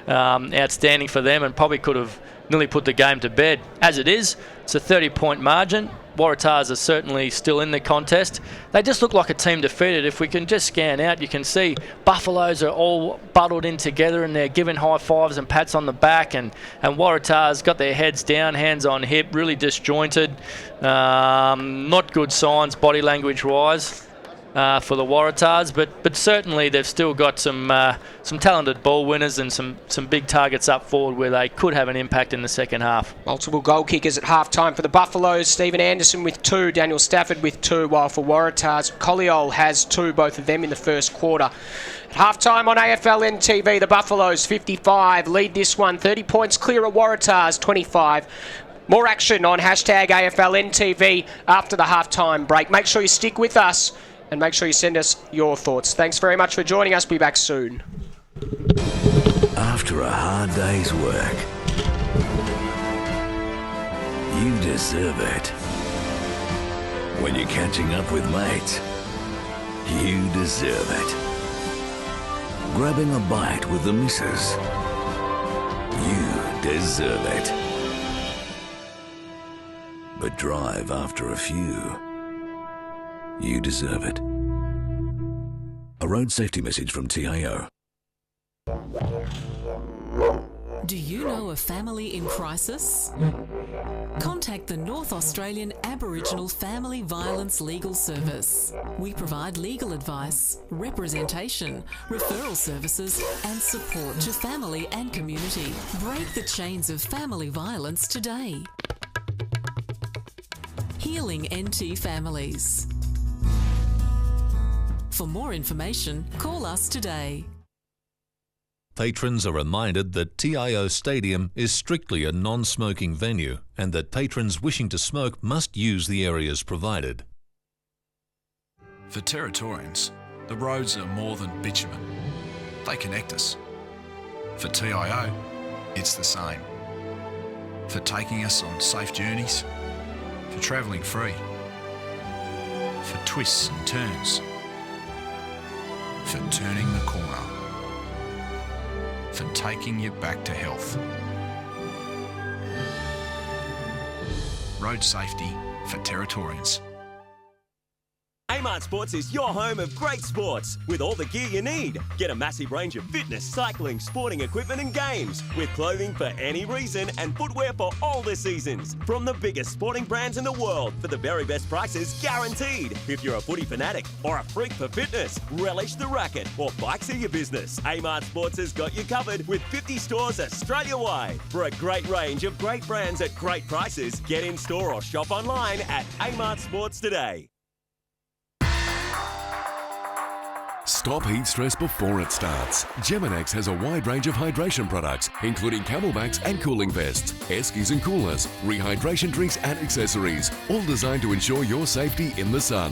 outstanding for them, and probably could have nearly put the game to bed. As it is, it's a 30-point margin. Waratahs are certainly still in the contest. They just look like a team defeated. If we can just scan out, you can see Buffaloes are all bundled in together and they're giving high fives and pats on the back, and Waratahs got their heads down, hands on hip, really disjointed. Not good signs body language wise for the Waratahs, but certainly they've still got some talented ball winners and some big targets up forward where they could have an impact in the second half. Multiple goal kickers at half-time for the Buffaloes. Stephen Anderson with 2, Daniel Stafford with 2, while for Waratahs, Colliol has 2, both of them in the first quarter. At half-time on AFLNTV, the Buffaloes 55 lead this one, 30 points clear of Waratahs 25. More action on #AFLNTV after the half-time break. Make sure you stick with us, and make sure you send us your thoughts. Thanks very much for joining us. Be back soon. After a hard day's work, you deserve it. When you're catching up with mates, you deserve it. Grabbing a bite with the missus, you deserve it. But drive after a few, you deserve it. A road safety message from TIO. Do you know a family in crisis? Contact the North Australian Aboriginal Family Violence Legal Service. We provide legal advice, representation, referral services and support to family and community. Break the chains of family violence today. Healing NT Families. For more information, call us today. Patrons are reminded that TIO Stadium is strictly a non-smoking venue and that patrons wishing to smoke must use the areas provided. For Territorians, the roads are more than bitumen. They connect us. For TIO, it's the same. For taking us on safe journeys, for travelling free, for twists and turns, for turning the corner, for taking you back to health. Road safety for Territorians. Amart Sports is your home of great sports with all the gear you need. Get a massive range of fitness, cycling, sporting equipment and games with clothing for any reason and footwear for all the seasons. From the biggest sporting brands in the world for the very best prices guaranteed. If you're a footy fanatic or a freak for fitness, relish the racket or bikes are your business. Amart Sports has got you covered with 50 stores Australia-wide. For a great range of great brands at great prices, get in store or shop online at Amart Sports today. Stop heat stress before it starts. Geminex has a wide range of hydration products, including camelbacks and cooling vests, eskies and coolers, rehydration drinks and accessories, all designed to ensure your safety in the sun.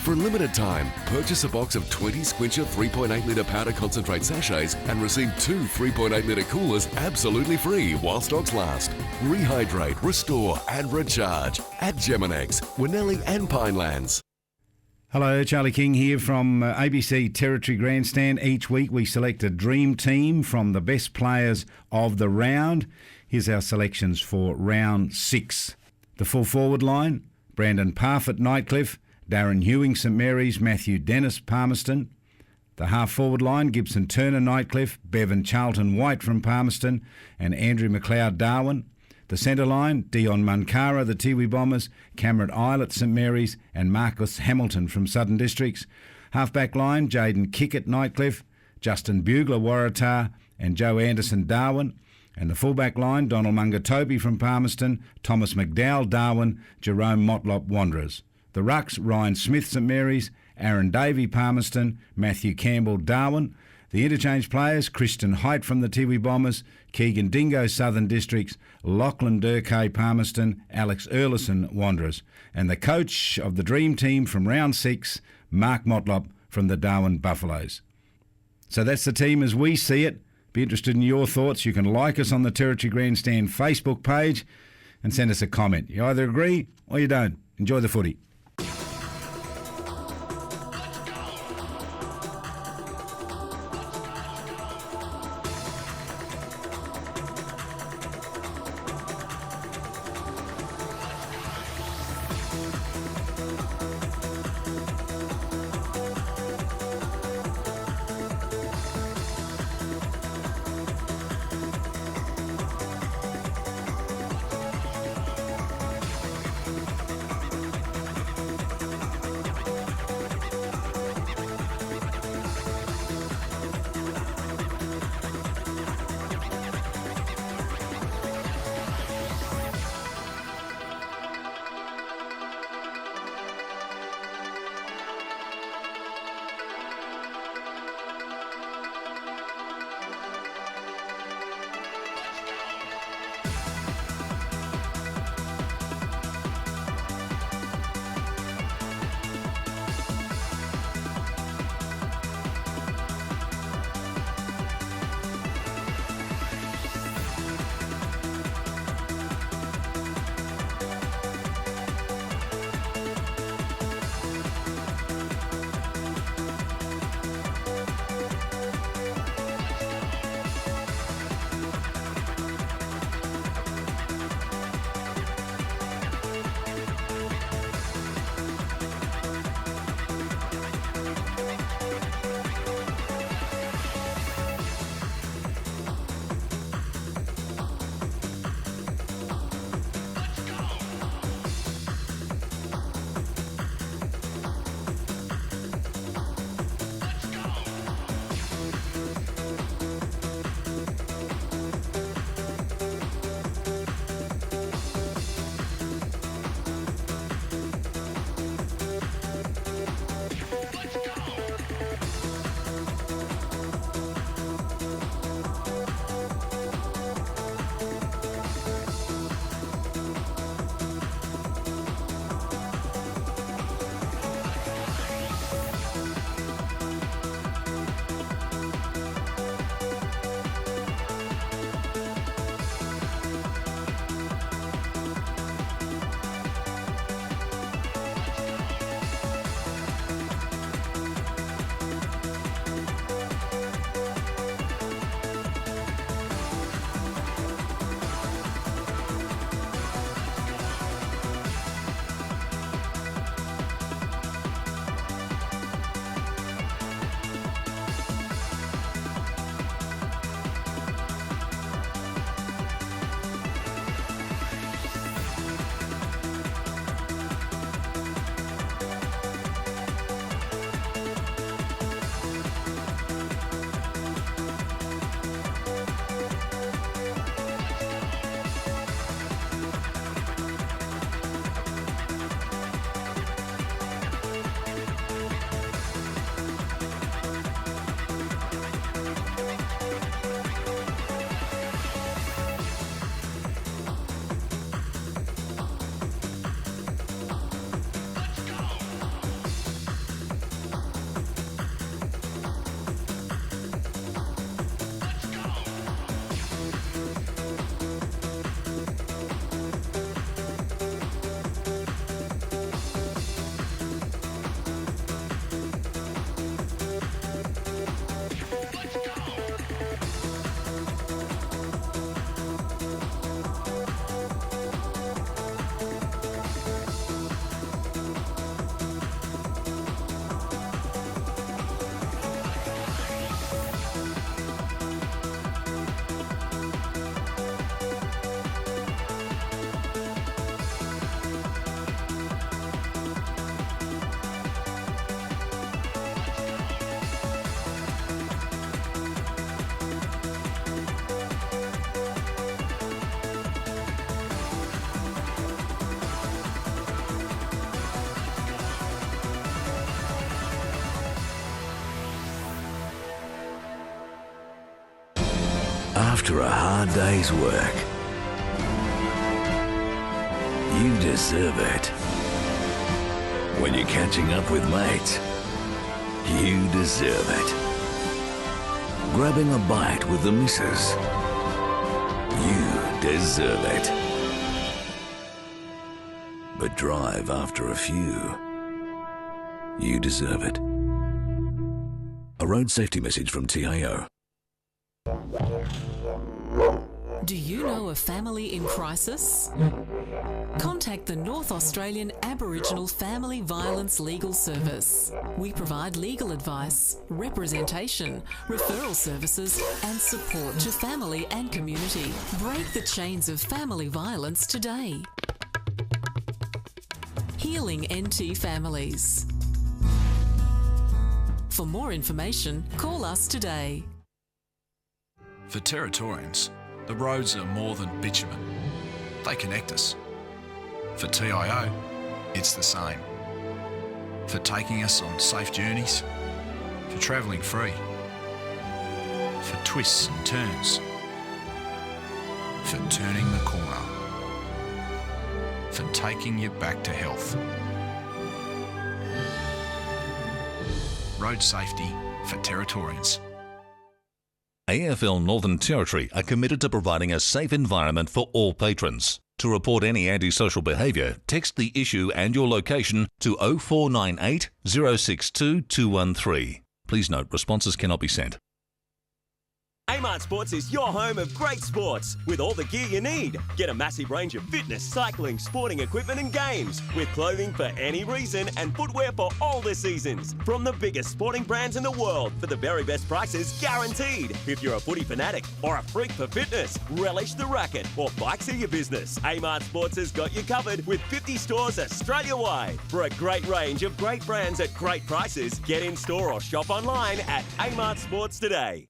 For a limited time, purchase a box of 20 Squincher 3.8 litre powder concentrate sachets and receive 2 3.8 litre coolers absolutely free while stocks last. Rehydrate, restore and recharge at Geminex, Winnelli and Pinelands. Hello, Charlie King here from ABC Territory Grandstand. Each week we select a dream team from the best players of the round. Here's our selections for round 6. The full forward line: Brandon Parfitt, Nightcliff; Darren Hewing, St Mary's; Matthew Dennis, Palmerston. The half forward line: Gibson Turner, Nightcliff; Bevan Charlton White from Palmerston; and Andrew McLeod, Darwin. The centre line: Dion Munkara, the Tiwi Bombers; Cameron Islet, St Mary's; and Marcus Hamilton from Southern Districts. Half-back line: Jaden Kickett, Nightcliff; Justin Bugler, Waratah; and Joe Anderson, Darwin. And the full-back line: Donald Mungatobi from Palmerston; Thomas McDowell, Darwin; Jerome Motlop, Wanderers. The rucks: Ryan Smith, St Mary's; Aaron Davey, Palmerston; Matthew Campbell, Darwin. The interchange players: Christian Height from the Tiwi Bombers; Keegan Dingo, Southern Districts; Lachlan Durkay, Palmerston; Alex Erlison, Wanderers. And the coach of the dream team from round 6, Mark Motlop from the Darwin Buffaloes. So that's the team as we see it. Be interested in your thoughts. You can like us on the Territory Grandstand Facebook page and send us a comment. You either agree or you don't. Enjoy the footy. After a hard day's work, you deserve it. When you're catching up with mates, you deserve it. Grabbing a bite with the missus, you deserve it. But drive after a few, you deserve it. A road safety message from TIO. Do you know a family in crisis? Contact the North Australian Aboriginal Family Violence Legal Service. We provide legal advice, representation, referral services and support to family and community. Break the chains of family violence today. Healing NT Families. For more information, call us today. For Territorians, the roads are more than bitumen. They connect us. For TIO, it's the same. For taking us on safe journeys, for travelling free, for twists and turns, for turning the corner, for taking you back to health. Road safety for Territorians. AFL Northern Territory are committed to providing a safe environment for all patrons. To report any antisocial behaviour, text the issue and your location to 0498 062 213. Please note, responses cannot be sent. Amart Sports is your home of great sports with all the gear you need. Get a massive range of fitness, cycling, sporting equipment and games with clothing for any reason and footwear for all the seasons. From the biggest sporting brands in the world for the very best prices guaranteed. If you're a footy fanatic or a freak for fitness, relish the racket or bikes are your business. Amart Sports has got you covered with 50 stores Australia-wide. For a great range of great brands at great prices, get in store or shop online at Amart Sports today.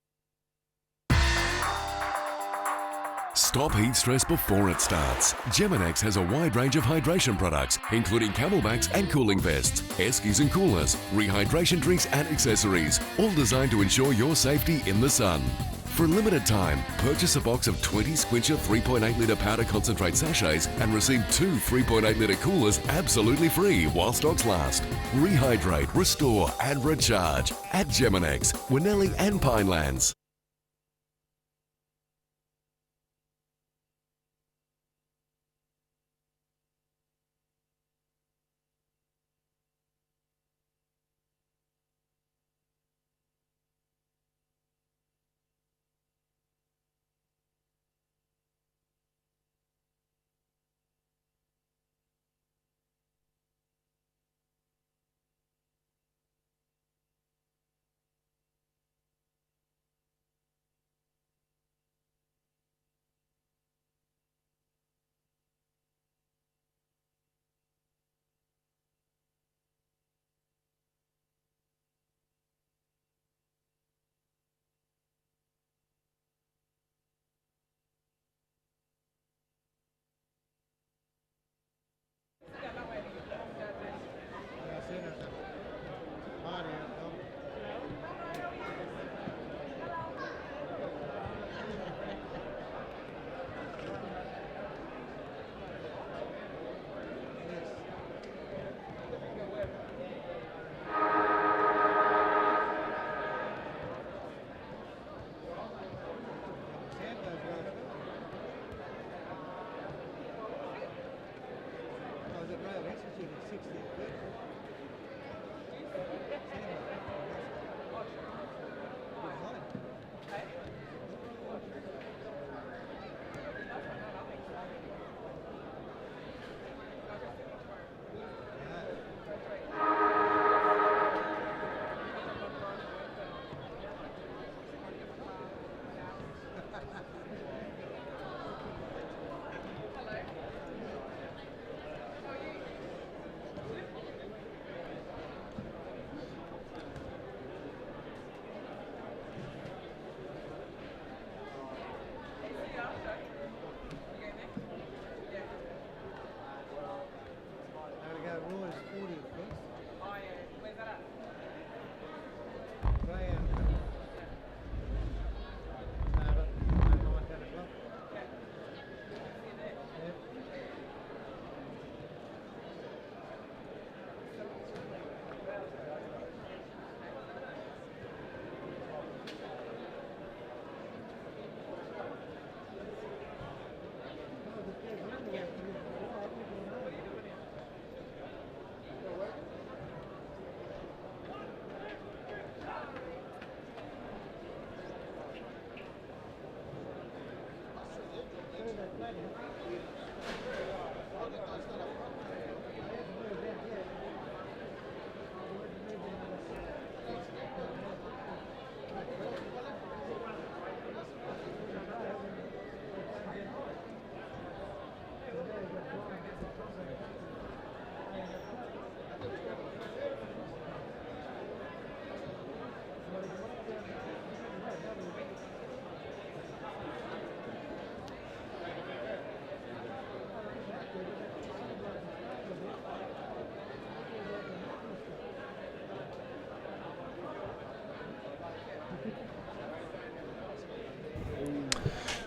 Stop heat stress before it starts. Geminex has a wide range of hydration products, including camelbacks and cooling vests, Eskies and coolers, rehydration drinks and accessories, all designed to ensure your safety in the sun. For a limited time, purchase a box of 20 Squincher 3.8 litre powder concentrate sachets and receive 2 3.8 litre coolers absolutely free while stocks last. Rehydrate, restore and recharge at Geminex, Winnelli and Pinelands.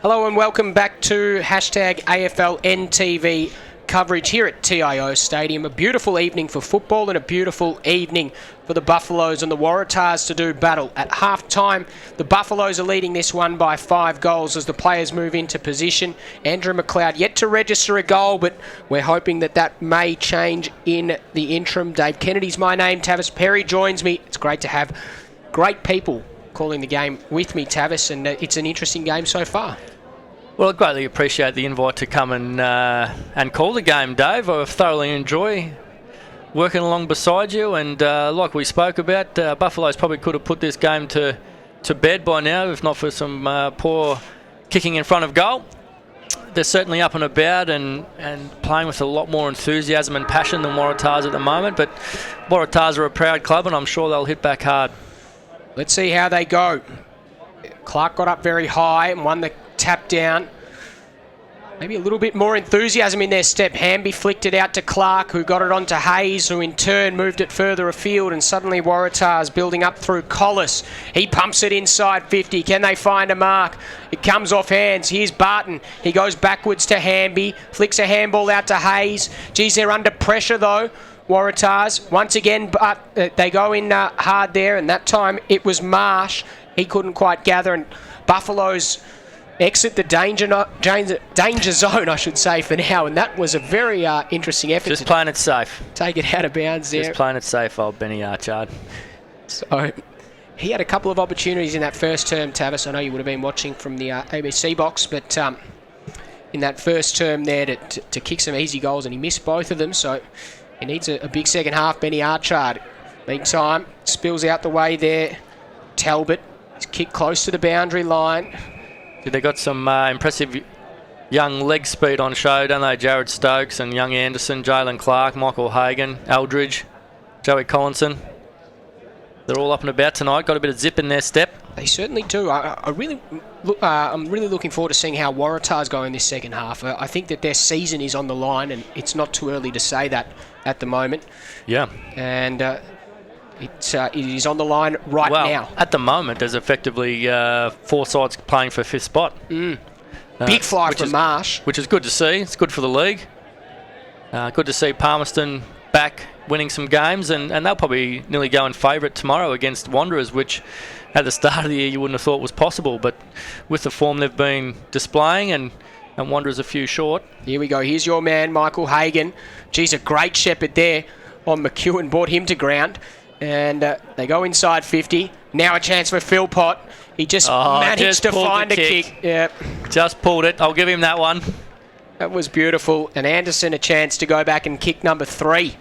Hello and welcome back to hashtag AFL NTV coverage here at TIO Stadium. A beautiful evening for football and a beautiful evening for the Buffaloes and the Waratahs to do battle. At half-time, the Buffaloes are leading this one by 5 goals as the players move into position. Andrew McLeod yet to register a goal, but we're hoping that that may change in the interim. Dave Kennedy's my name. Tavis Perry joins me. It's great to have great people calling the game with me, Tavis, and it's an interesting game so far. Well, I greatly appreciate the invite to come and call the game, Dave. I thoroughly enjoy working along beside you, and like we spoke about, Buffaloes probably could have put this game to bed by now, if not for some poor kicking in front of goal. They're certainly up and about and playing with a lot more enthusiasm and passion than Waratahs at the moment, but Waratahs are a proud club, and I'm sure they'll hit back hard. Let's see how they go. Clark got up very high and won the tap down. Maybe a little bit more enthusiasm in their step. Hamby flicked it out to Clark, who got it on to Hayes, who in turn moved it further afield, and suddenly Waratahs building up through Collis. He pumps it inside 50. Can they find a mark? It comes off hands. Here's Barton. He goes backwards to Hamby, flicks a handball out to Hayes. Geez, they're under pressure though, Waratahs. Once again, but they go in hard there, and that time it was Marsh. He couldn't quite gather, and Buffaloes exit the danger zone, I should say, for now, and that was a very interesting effort. Just playing it safe. Take it out of bounds there. Just playing it safe, old Benny Archard. So he had a couple of opportunities in that first term, Tavis. I know you would have been watching from the ABC box, but in that first term there to kick some easy goals, and he missed both of them, so he needs a big second half. Benny Archard, meantime, spills out the way there. Talbot, he's kicked close to the boundary line. They got some impressive young leg speed on show, don't they? Jared Stokes and young Anderson, Jalen Clark, Michael Hagan, Eldridge, Joey Collinson. They're all up and about tonight. Got a bit of zip in their step. They certainly do. I'm really looking forward to seeing how Waratahs go in this second half. I think that their season is on the line, and it's not too early to say that at the moment. Yeah. And it is on the line right now. At the moment, there's effectively 4 sides playing for 5th spot. Big fly from Marsh. Which is good to see. It's good for the league. Good to see Palmerston back winning some games, and they'll probably nearly go in favourite tomorrow against Wanderers, which at the start of the year you wouldn't have thought was possible. But with the form they've been displaying, and Wanderers a few short. Here we go. Here's your man, Michael Hagan. Geez, a great shepherd there on McEwen. Brought him to ground. And they go inside 50. Now a chance for Philpott. He just managed to find a kick. Yeah. Just pulled it. I'll give him that one. That was beautiful. And Anderson a chance to go back and kick number 3.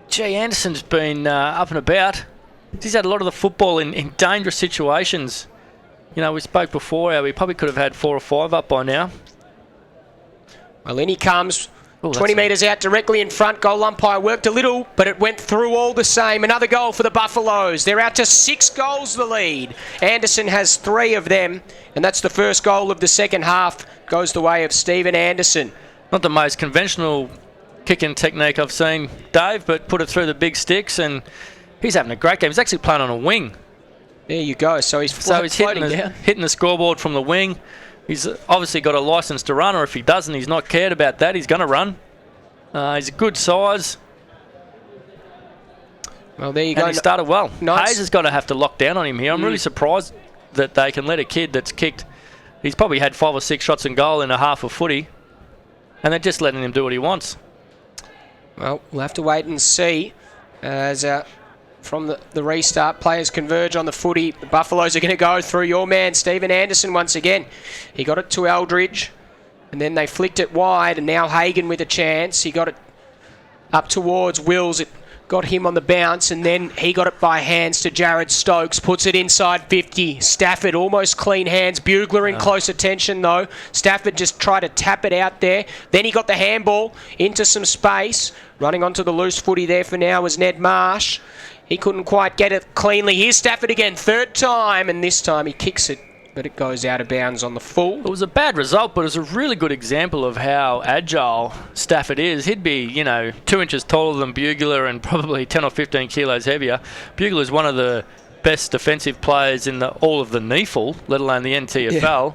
Gee, Anderson's been up and about. He's had a lot of the football in dangerous situations. You know, we spoke before how we probably could have had 4 or 5 up by now. Well, in he comes. 20 metres out directly in front. Goal umpire worked a little, but it went through all the same. Another goal for the Buffaloes. They're out to 6 goals the lead. Anderson has 3 of them, and that's the first goal of the second half. Goes the way of Stephen Anderson. Not the most conventional kicking technique I've seen, Dave, but put it through the big sticks, and he's having a great game. He's actually playing on a wing. There you go. So he's hitting the scoreboard from the wing. He's obviously got a licence to run, or if he doesn't, he's not cared about that. He's going to run. He's a good size. Well, there you go. And he started well. Nice. Hayes has got to have to lock down on him here. I'm really surprised that they can let a kid that's kicked. He's probably had 5 or 6 shots in goal in a half of footy, and they're just letting him do what he wants. Well, we'll have to wait and see as from the restart, players converge on the footy. The Buffaloes are going to go through your man, Stephen Anderson, once again. He got it to Eldridge. And then they flicked it wide, and now Hagan with a chance. He got it up towards Wills. It got him on the bounce, and then he got it by hands to Jared Stokes. Puts it inside 50. Stafford almost clean hands. Bugler in close attention, though. Stafford just tried to tap it out there. Then he got the handball into some space. Running onto the loose footy there for now was Ned Marsh. He couldn't quite get it cleanly. Here's Stafford again, third time, and this time he kicks it, but it goes out of bounds on the full. It was a bad result, but it was a really good example of how agile Stafford is. He'd be, 2 inches taller than Bugler and probably 10 or 15 kilos heavier. Bugler's one of the best defensive players in all of the NTFL, let alone the NTFL,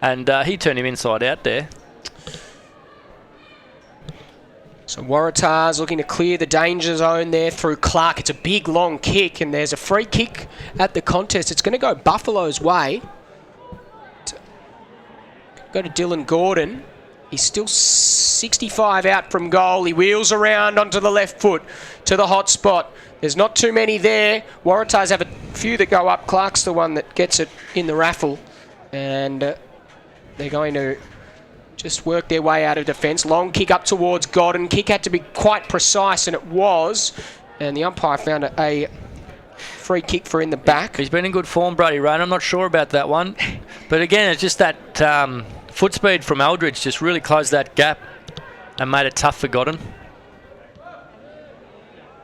and he turned him inside out there. So Waratah's looking to clear the danger zone there through Clark. It's a big, long kick, and there's a free kick at the contest. It's going to go Buffalo's way. Go to Dylan Gordon. He's still 65 out from goal. He wheels around onto the left foot to the hot spot. There's not too many there. Waratahs have a few that go up. Clark's the one that gets it in the raffle. And they're going to just work their way out of defence. Long kick up towards Godden. Kick had to be quite precise, and it was. And the umpire found a free kick for in the back. He's been in good form, Brady Rain. I'm not sure about that one. But again, it's just that foot speed from Eldridge just really closed that gap and made it tough for Godden.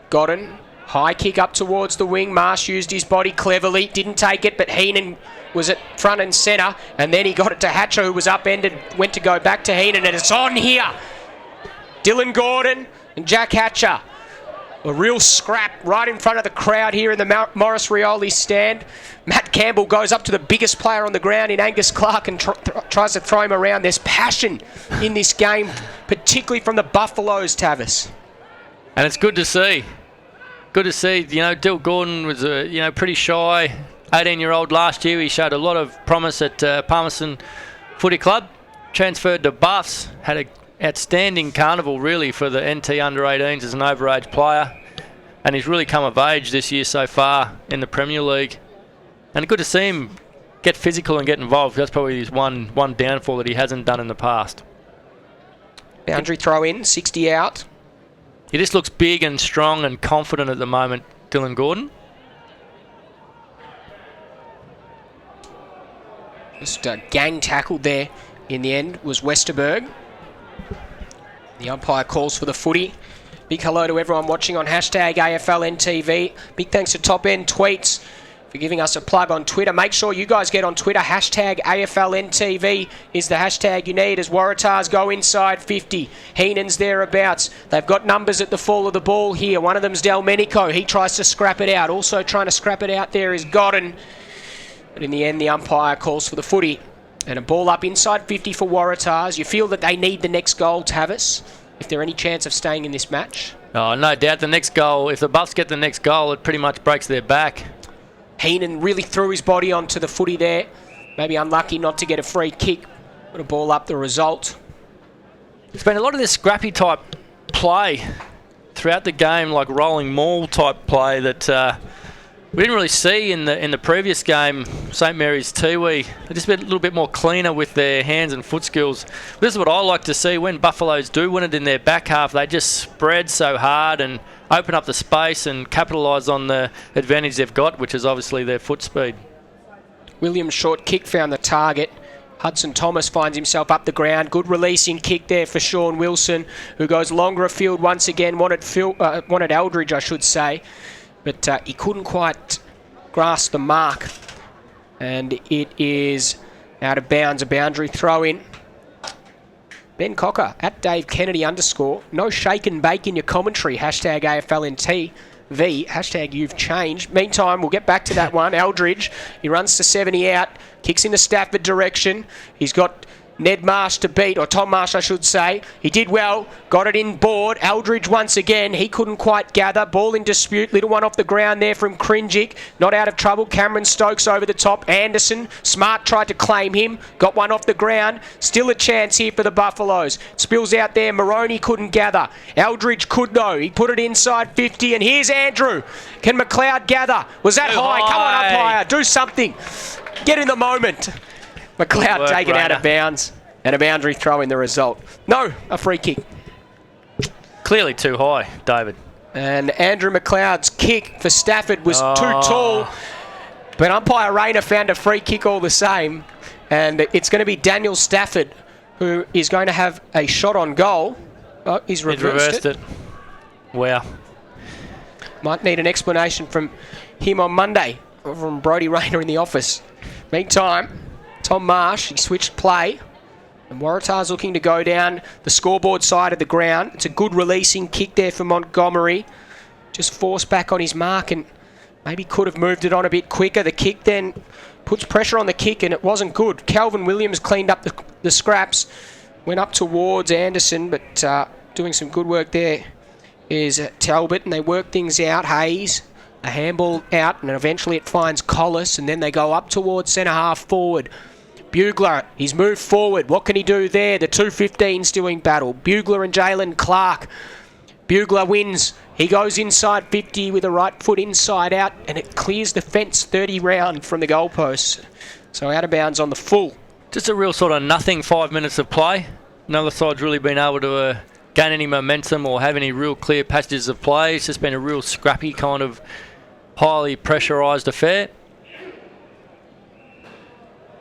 Godden, high kick up towards the wing. Marsh used his body cleverly. Didn't take it, but Heenan was at front and centre, and then he got it to Hatcher, who was upended, went to go back to Heenan, and it's on here. Dylan Gordon and Jack Hatcher. A real scrap right in front of the crowd here in the Morris Rioli stand. Matt Campbell goes up to the biggest player on the ground in Angus Clark and tries to throw him around. There's passion in this game, particularly from the Buffaloes, Tavis. And it's good to see. Good to see. Dill Gordon was pretty shy. 18-year-old last year. He showed a lot of promise at Palmerston Footy Club. Transferred to Buffs. Had an outstanding carnival, really, for the NT under-18s as an overage player. And he's really come of age this year so far in the Premier League. And good to see him get physical and get involved. That's probably his one downfall that he hasn't done in the past. Boundary throw in, 60 out. He just looks big and strong and confident at the moment, Dylan Gordon. Just gang tackled there in the end was Westerberg. The umpire calls for the footy. Big hello to everyone watching on hashtag AFLNTV. Big thanks to Top End Tweets for giving us a plug on Twitter. Make sure you guys get on Twitter. Hashtag AFLNTV is the hashtag you need as Waratahs go inside 50. Heenan's thereabouts. They've got numbers at the fall of the ball here. One of them's Delmenico. He tries to scrap it out. Also trying to scrap it out there is Godden. But in the end, the umpire calls for the footy. And a ball up inside 50 for Waratahs. You feel that they need the next goal, Tavis, if they're any chance of staying in this match? Oh, no doubt. The next goal, if the Buffs get the next goal, it pretty much breaks their back. Heenan really threw his body onto the footy there. Maybe unlucky not to get a free kick. Put a ball up the result. It's been a lot of this scrappy type play throughout the game, like rolling maul type play that we didn't really see in the previous game. St Mary's Tiwi, they're just a little bit more cleaner with their hands and foot skills. This is what I like to see when Buffaloes do win it in their back half. They just spread so hard and open up the space and capitalise on the advantage they've got, which is obviously their foot speed. Williams' short kick found the target. Hudson Thomas finds himself up the ground. Good releasing kick there for Sean Wilson, who goes longer afield once again. Wanted Eldridge, I should say. But he couldn't quite grasp the mark. And it is out of bounds, a boundary throw in. Ben Cocker, at Dave Kennedy _. No shake and bake in your commentary. Hashtag AFLNTV. Hashtag you've changed. Meantime, we'll get back to that one. Eldridge, he runs to 70 out. Kicks into Stafford direction. He's got Ned Marsh to beat, or Tom Marsh I should say. He did well, got it in board. Eldridge once again, he couldn't quite gather. Ball in dispute, little one off the ground there from Cringic. Not out of trouble, Cameron Stokes over the top. Anderson, Smart tried to claim him, got one off the ground. Still a chance here for the Buffaloes. Spills out there, Moroney couldn't gather. Eldridge could though, he put it inside 50, and here's Andrew. Can McLeod gather? Was that high? Come on, umpire, do something. Get in the moment. McLeod taken out of bounds. And a boundary throw in the result. No, a free kick. Clearly too high, David. And Andrew McLeod's kick for Stafford was too tall. But umpire Rayner found a free kick all the same. And it's going to be Daniel Stafford who is going to have a shot on goal. Oh, he's reversed it. Wow. Might need an explanation from him on Monday, or from Brodie Rayner in the office. Meantime, Tom Marsh, he switched play. And Waratah's looking to go down the scoreboard side of the ground. It's a good releasing kick there for Montgomery. Just forced back on his mark and maybe could have moved it on a bit quicker. The kick then puts pressure on the kick and it wasn't good. Calvin Williams cleaned up the scraps. Went up towards Anderson, but doing some good work there is Talbot. And they work things out. Hayes, a handball out, and eventually it finds Collis. And then they go up towards centre half forward. Bugler, he's moved forward. What can he do there? The 2-15's doing battle. Bugler and Jalen Clark. Bugler wins. He goes inside 50 with a right foot inside out, and it clears the fence 30 round from the goalpost. So out of bounds on the full. Just a real sort of nothing 5 minutes of play. Neither side's really been able to gain any momentum or have any real clear passages of play. It's just been a real scrappy kind of highly pressurised affair.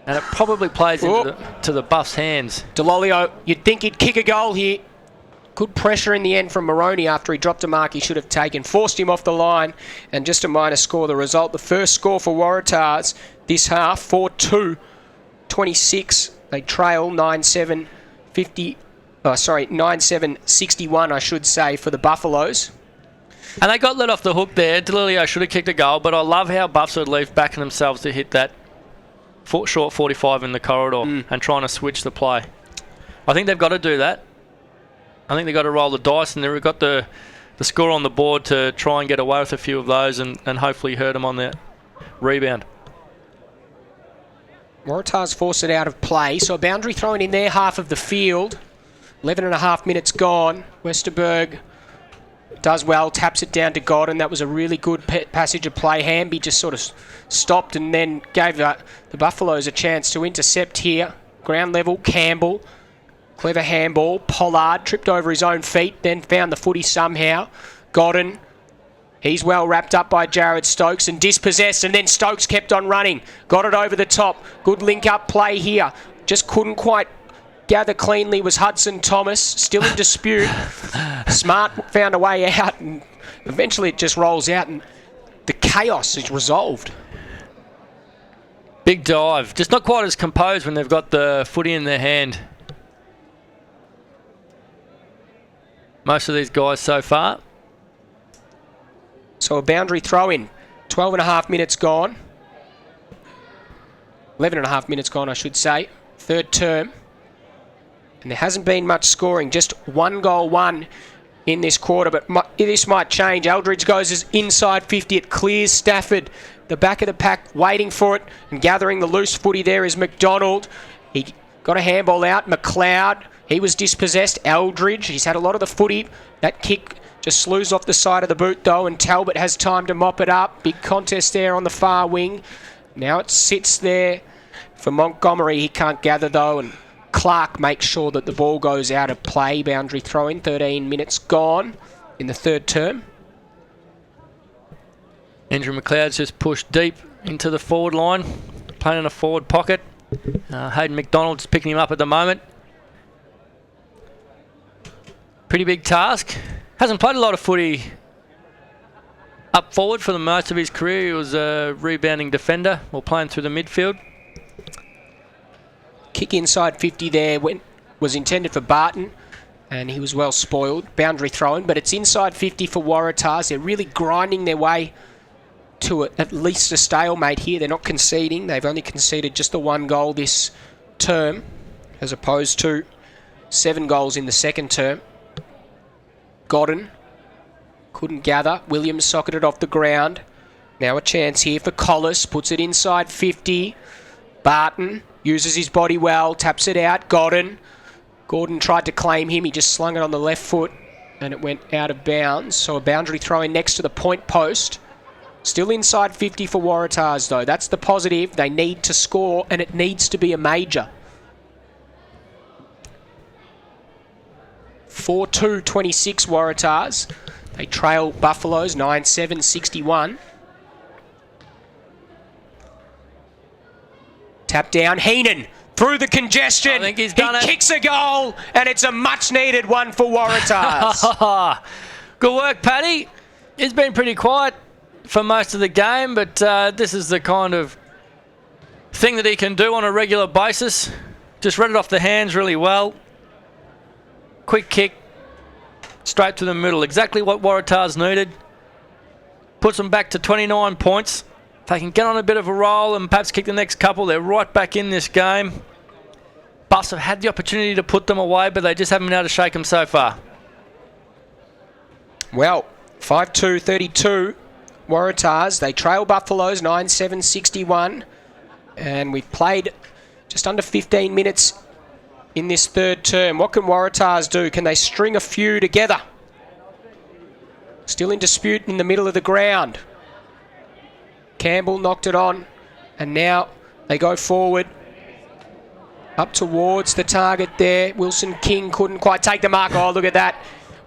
And it probably plays into the Buffs' hands. Delolio, you'd think he'd kick a goal here. Good pressure in the end from Moroney after he dropped a mark he should have taken. Forced him off the line, and just a minor score the result. The first score for Waratahs this half, 4-2, 26. They trail 9-7, 9-7-61, I should say, for the Buffaloes. And they got let off the hook there. Delolio should have kicked a goal, but I love how Buffs would leave backing themselves to hit that short 45 in the corridor and trying to switch the play. I think they've got to do that. I think they've got to roll the dice, and they've got the score on the board to try and get away with a few of those and hopefully hurt them on the rebound. Waratahs force it out of play, so a boundary thrown in their half of the field. 11 and a half minutes gone. Westerberg does well, taps it down to Godden. That was a really good passage of play. Hamby just sort of stopped and then gave the Buffaloes a chance to intercept here. Ground level, Campbell. Clever handball. Pollard tripped over his own feet, then found the footy somehow. Godden. He's well wrapped up by Jared Stokes and dispossessed, and then Stokes kept on running. Got it over the top. Good link-up play here. Just couldn't quite gather cleanly was Hudson Thomas. Still in dispute. Smart found a way out, and eventually it just rolls out, and the chaos is resolved. Big dive. Just not quite as composed when they've got the footy in their hand. Most of these guys so far. So a boundary throw in. 12 and a half minutes gone. 11 and a half minutes gone, I should say. Third term. And there hasn't been much scoring. Just 1-1 in this quarter. But this might change. Eldridge goes inside 50. It clears Stafford. The back of the pack waiting for it. And gathering the loose footy there is McDonald. He got a handball out. McLeod. He was dispossessed. Eldridge. He's had a lot of the footy. That kick just slews off the side of the boot though, and Talbot has time to mop it up. Big contest there on the far wing. Now it sits there for Montgomery. He can't gather though, and Clark makes sure that the ball goes out of play. Boundary throw-in. 13 minutes gone in the third term. Andrew McLeod's just pushed deep into the forward line, playing in a forward pocket. Hayden McDonald's picking him up at the moment. Pretty big task. Hasn't played a lot of footy up forward for the most of his career. He was a rebounding defender or playing through the midfield. Kick inside 50 there was intended for Barton, and he was well spoiled. Boundary thrown, but it's inside 50 for Waratahs. They're really grinding their way to at least a stalemate here. They're not conceding. They've only conceded just the one goal this term, as opposed to 7 goals in the second term. Godden couldn't gather. Williams socketed off the ground. Now a chance here for Collis. Puts it inside 50. Barton uses his body well. Taps it out. Gordon tried to claim him. He just slung it on the left foot and it went out of bounds. So a boundary throw in next to the point post. Still inside 50 for Waratahs though. That's the positive. They need to score and it needs to be a major. 4-2-26 Waratahs. They trail Buffaloes 9-7-61. Tap down, Heenan through the congestion. I think he's done it. He kicks a goal, and it's a much-needed one for Waratahs. Good work, Paddy. He's been pretty quiet for most of the game, but this is the kind of thing that he can do on a regular basis. Just read it off the hands really well. Quick kick, straight to the middle. Exactly what Waratahs needed. Puts them back to 29 points. If they can get on a bit of a roll and perhaps kick the next couple, they're right back in this game. Buffs have had the opportunity to put them away, but they just haven't been able to shake them so far. Well, 5-2-32 Waratahs. They trail Buffaloes 9-7-61. And we've played just under 15 minutes in this third term. What can Waratahs do? Can they string a few together? Still in dispute in the middle of the ground. Campbell knocked it on, and now they go forward up towards the target there. Wilson King couldn't quite take the mark. Oh, look at that.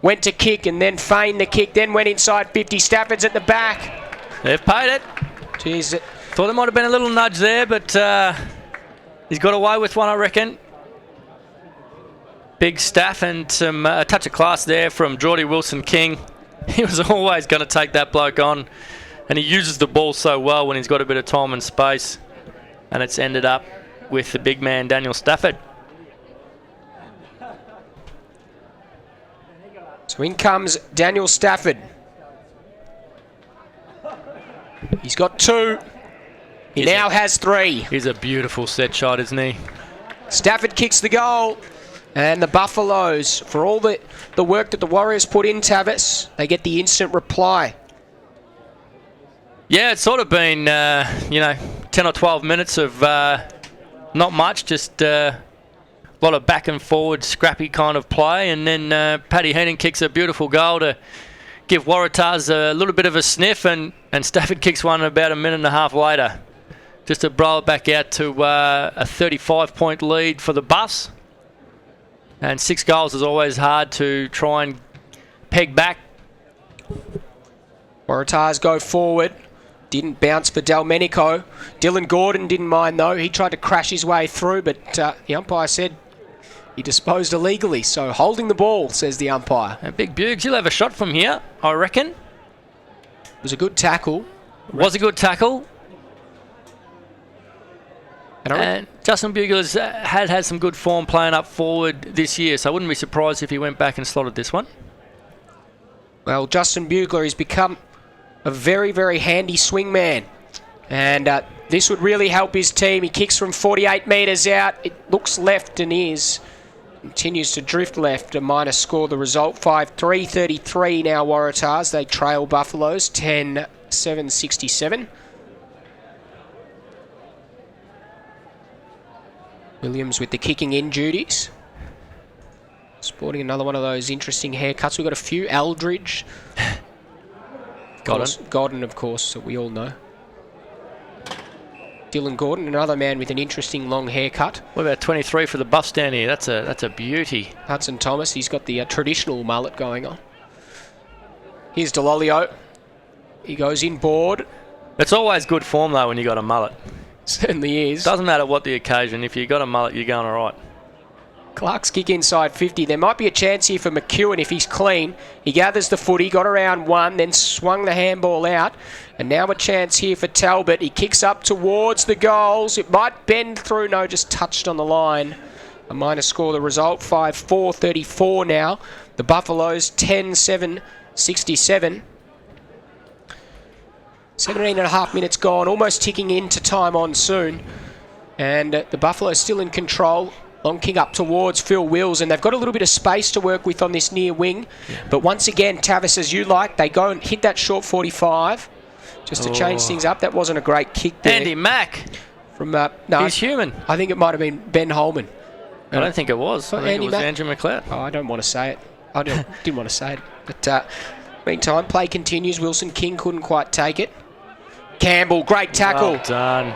Went to kick and then feigned the kick, then went inside 50. Stafford's at the back. They've paid it. Jeez. Thought there might have been a little nudge there, but he's got away with one, I reckon. Big staff and some a touch of class there from Geordie Wilson King. He was always going to take that bloke on, and he uses the ball so well when he's got a bit of time and space, and it's ended up with the big man Daniel Stafford. So in comes Daniel Stafford. He's got 2. He now has 3. He's a beautiful set shot, isn't he? Stafford kicks the goal. And the Buffaloes, for all the work that the Warriors put in, Tavis, they get the instant reply. Yeah, it's sort of been, 10 or 12 minutes of not much, just a lot of back and forward, scrappy kind of play. And then Paddy Heenan kicks a beautiful goal to give Waratahs a little bit of a sniff, and Stafford kicks one about a minute and a half later, just to blow it back out to a 35-point lead for the Buffs. And 6 goals is always hard to try and peg back. Waratahs go forward. Didn't bounce for Delmenico. Dylan Gordon didn't mind, though. He tried to crash his way through, but the umpire said he disposed illegally. So holding the ball, says the umpire. And Big Buggs, he'll have a shot from here, I reckon. It was a good tackle. Was a good tackle. And Justin Bugler's had some good form playing up forward this year, so I wouldn't be surprised if he went back and slotted this one. Well, Justin Bugler has become a very, very handy swing man. And this would really help his team. He kicks from 48 metres out. It looks left and continues to drift left. A minor score the result. 5-3-33 now Waratahs. They trail Buffaloes 10-7-67. Williams with the kicking in duties. Sporting another one of those interesting haircuts. We've got a few. Aldridge. Godden, of course, that we all know. Dylan Gordon, another man with an interesting long haircut. What about 23 for the Buffs down here? That's a beauty. Hudson Thomas, he's got the traditional mullet going on. Here's Delolio. He goes inboard. It's always good form, though, when you got a mullet. Certainly is. Doesn't matter what the occasion. If you got a mullet, you're going all right. Clark's kick inside 50. There might be a chance here for McEwen if he's clean. He gathers the footy, got around 1, then swung the handball out. And now a chance here for Talbot. He kicks up towards the goals. It might bend through. No, just touched on the line. A minor score the result. 5-4-34 now. The Buffaloes 10-7-67. 17 and a half minutes gone, almost ticking into time on soon. And the Buffaloes still in control. Long kick up towards Phil Wills, and they've got a little bit of space to work with on this near wing. Yeah. But once again, Tavis, as you like, they go and hit that short 45 just to change things up. That wasn't a great kick there. Andy Mack. No, he's human. I think it might have been Ben Holman. I don't think it was. I think it was Andrew McLeod. Oh, I don't want to say it. I didn't want to say it. But meantime, play continues. Wilson King couldn't quite take it. Campbell, great tackle. Well done.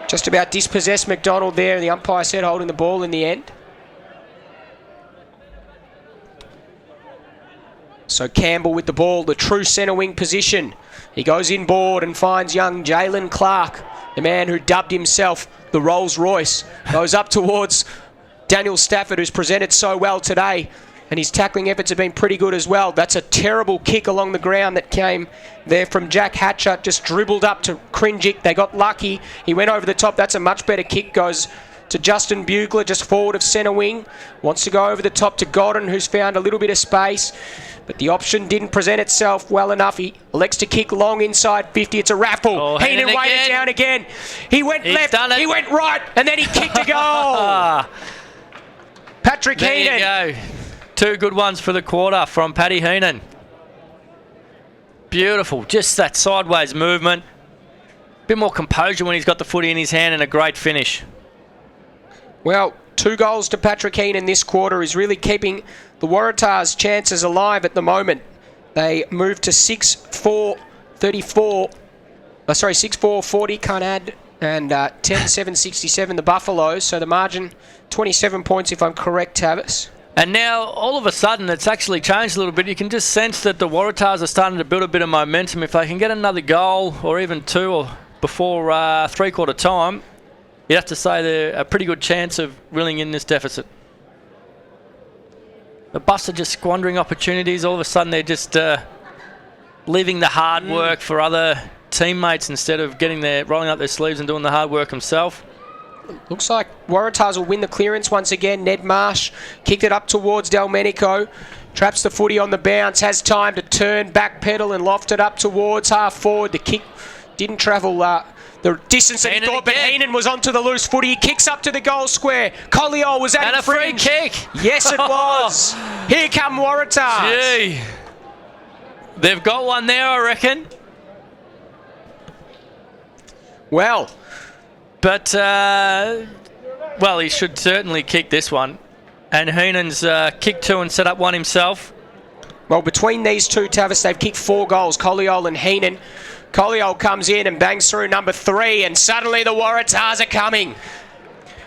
Just about dispossessed McDonald there, and the umpire said holding the ball in the end. So Campbell with the ball, the true centre wing position. He goes inboard and finds young Jalen Clark, the man who dubbed himself the Rolls Royce. Goes up towards Daniel Stafford, who's presented so well today. And his tackling efforts have been pretty good as well. That's a terrible kick along the ground that came there from Jack Hatcher. Just dribbled up to Cringic. They got lucky. He went over the top. That's a much better kick. Goes to Justin Bugler, just forward of centre wing. Wants to go over the top to Godden, who's found a little bit of space. But the option didn't present itself well enough. He elects to kick long inside 50. It's a raffle. Oh, Heenan weighted down again. He went left, he went right, and then he kicked a goal. Patrick Heenan. There you go. 2 good ones for the quarter from Paddy Heenan. Beautiful. Just that sideways movement. Bit more composure when he's got the footy in his hand, and a great finish. Well, 2 goals to Patrick Heenan this quarter is really keeping the Waratahs' chances alive at the moment. They moved to 6-4-34. 6-4-40, can't add. And 10-7-67, the Buffaloes. So the margin, 27 points if I'm correct, Tavis. And now, all of a sudden, it's actually changed a little bit. You can just sense that the Waratahs are starting to build a bit of momentum. If they can get another goal, or even 2 or before three-quarter time, you'd have to say they're a pretty good chance of reeling in this deficit. The Buffs are just squandering opportunities. All of a sudden, they're just leaving the hard work for other teammates instead of rolling up their sleeves and doing the hard work himself. Looks like Waratahs will win the clearance once again. Ned Marsh kicked it up towards Delmenico. Traps the footy on the bounce. Has time to turn, backpedal and loft it up towards half forward. The kick didn't travel the distance that he thought, but Heenan was onto the loose footy. He kicks up to the goal square. Colliol was at and the a free fringe. kick. Yes, it was. Here come Waratahs. Gee. They've got one there, I reckon. Well... But, he should certainly kick this one. And Heenan's kicked 2 and set up 1 himself. Well, between these two, Tavis, they've kicked 4 goals, Colliol and Heenan. Colliol comes in and bangs through number 3, and suddenly the Waratahs are coming.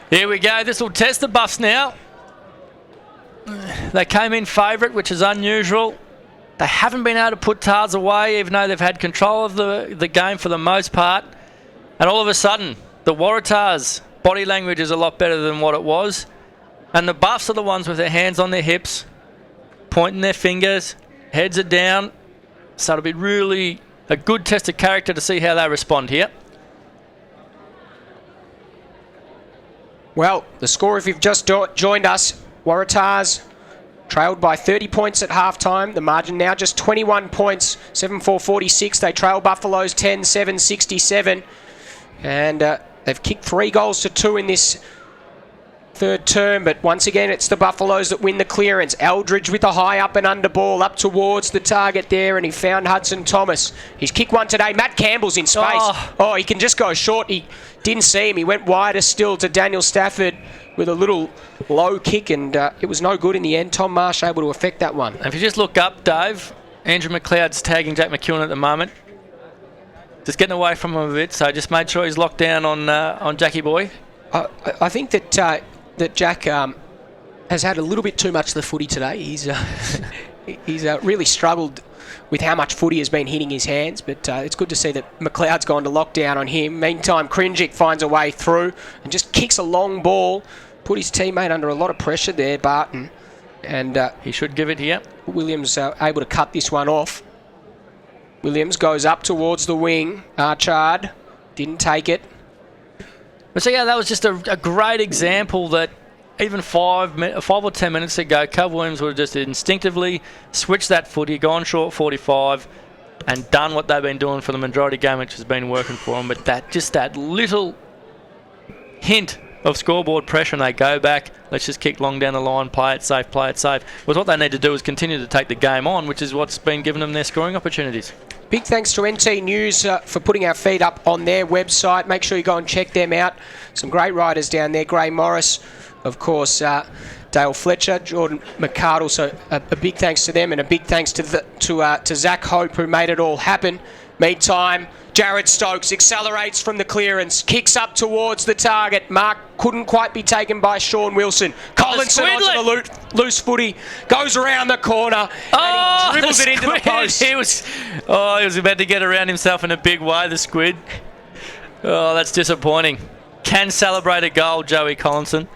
Here we go. This will test the Buffs now. They came in favourite, which is unusual. They haven't been able to put Tars away, even though they've had control of the game for the most part. And all of a sudden, the Waratahs' body language is a lot better than what it was. And the Buffs are the ones with their hands on their hips, pointing their fingers, heads are down. So it'll be really a good test of character to see how they respond here. Well, the score, if you've just joined us, Waratahs trailed by 30 points at halftime. The margin now just 21 points, 7-4-46. They trail Buffaloes 10-7-67. And they've kicked 3 goals to 2 in this third term, but once again it's the Buffaloes that win the clearance. Eldridge with a high up and under ball up towards the target there, and he found Hudson Thomas. He's kicked one today. Matt Campbell's in space. He can just go short. He didn't see him. He went wider still to Daniel Stafford with a little low kick, and it was no good in the end. Tom Marsh able to affect that one. If you just look up, Dave, Andrew McLeod's tagging Jack McEwen at the moment. Just getting away from him a bit, so just made sure he's locked down on Jackie Boy. I think that Jack has had a little bit too much of the footy today. He's really struggled with how much footy has been hitting his hands, but it's good to see that McLeod's gone to lockdown on him. Meantime, Cringic finds a way through and just kicks a long ball, put his teammate under a lot of pressure there, Barton. And he should give it here. Williams able to cut this one off. Williams goes up towards the wing. Archard didn't take it. But so, that was just a great example that even 5 or 10 minutes ago, Cub Williams would have just instinctively switched that footy, gone short 45, and done what they've been doing for the majority game, which has been working for them. But that little hint of scoreboard pressure, and they go back, let's just kick long down the line, play it safe. Well, what they need to do is continue to take the game on, which is what's been giving them their scoring opportunities. Big thanks to NT News for putting our feed up on their website. Make sure you go and check them out. Some great writers down there. Gray Morris, of course, Dale Fletcher, Jordan McCardle. So a big thanks to them, and a big thanks to Zach Hope, who made it all happen. Meantime, Jared Stokes accelerates from the clearance, kicks up towards the target. Mark couldn't quite be taken by Sean Wilson. Collinson onto the loose footy, goes around the corner, and he dribbles it into the post. He was about to get around himself in a big way, the Squid. Oh, that's disappointing. Can celebrate a goal, Joey Collinson.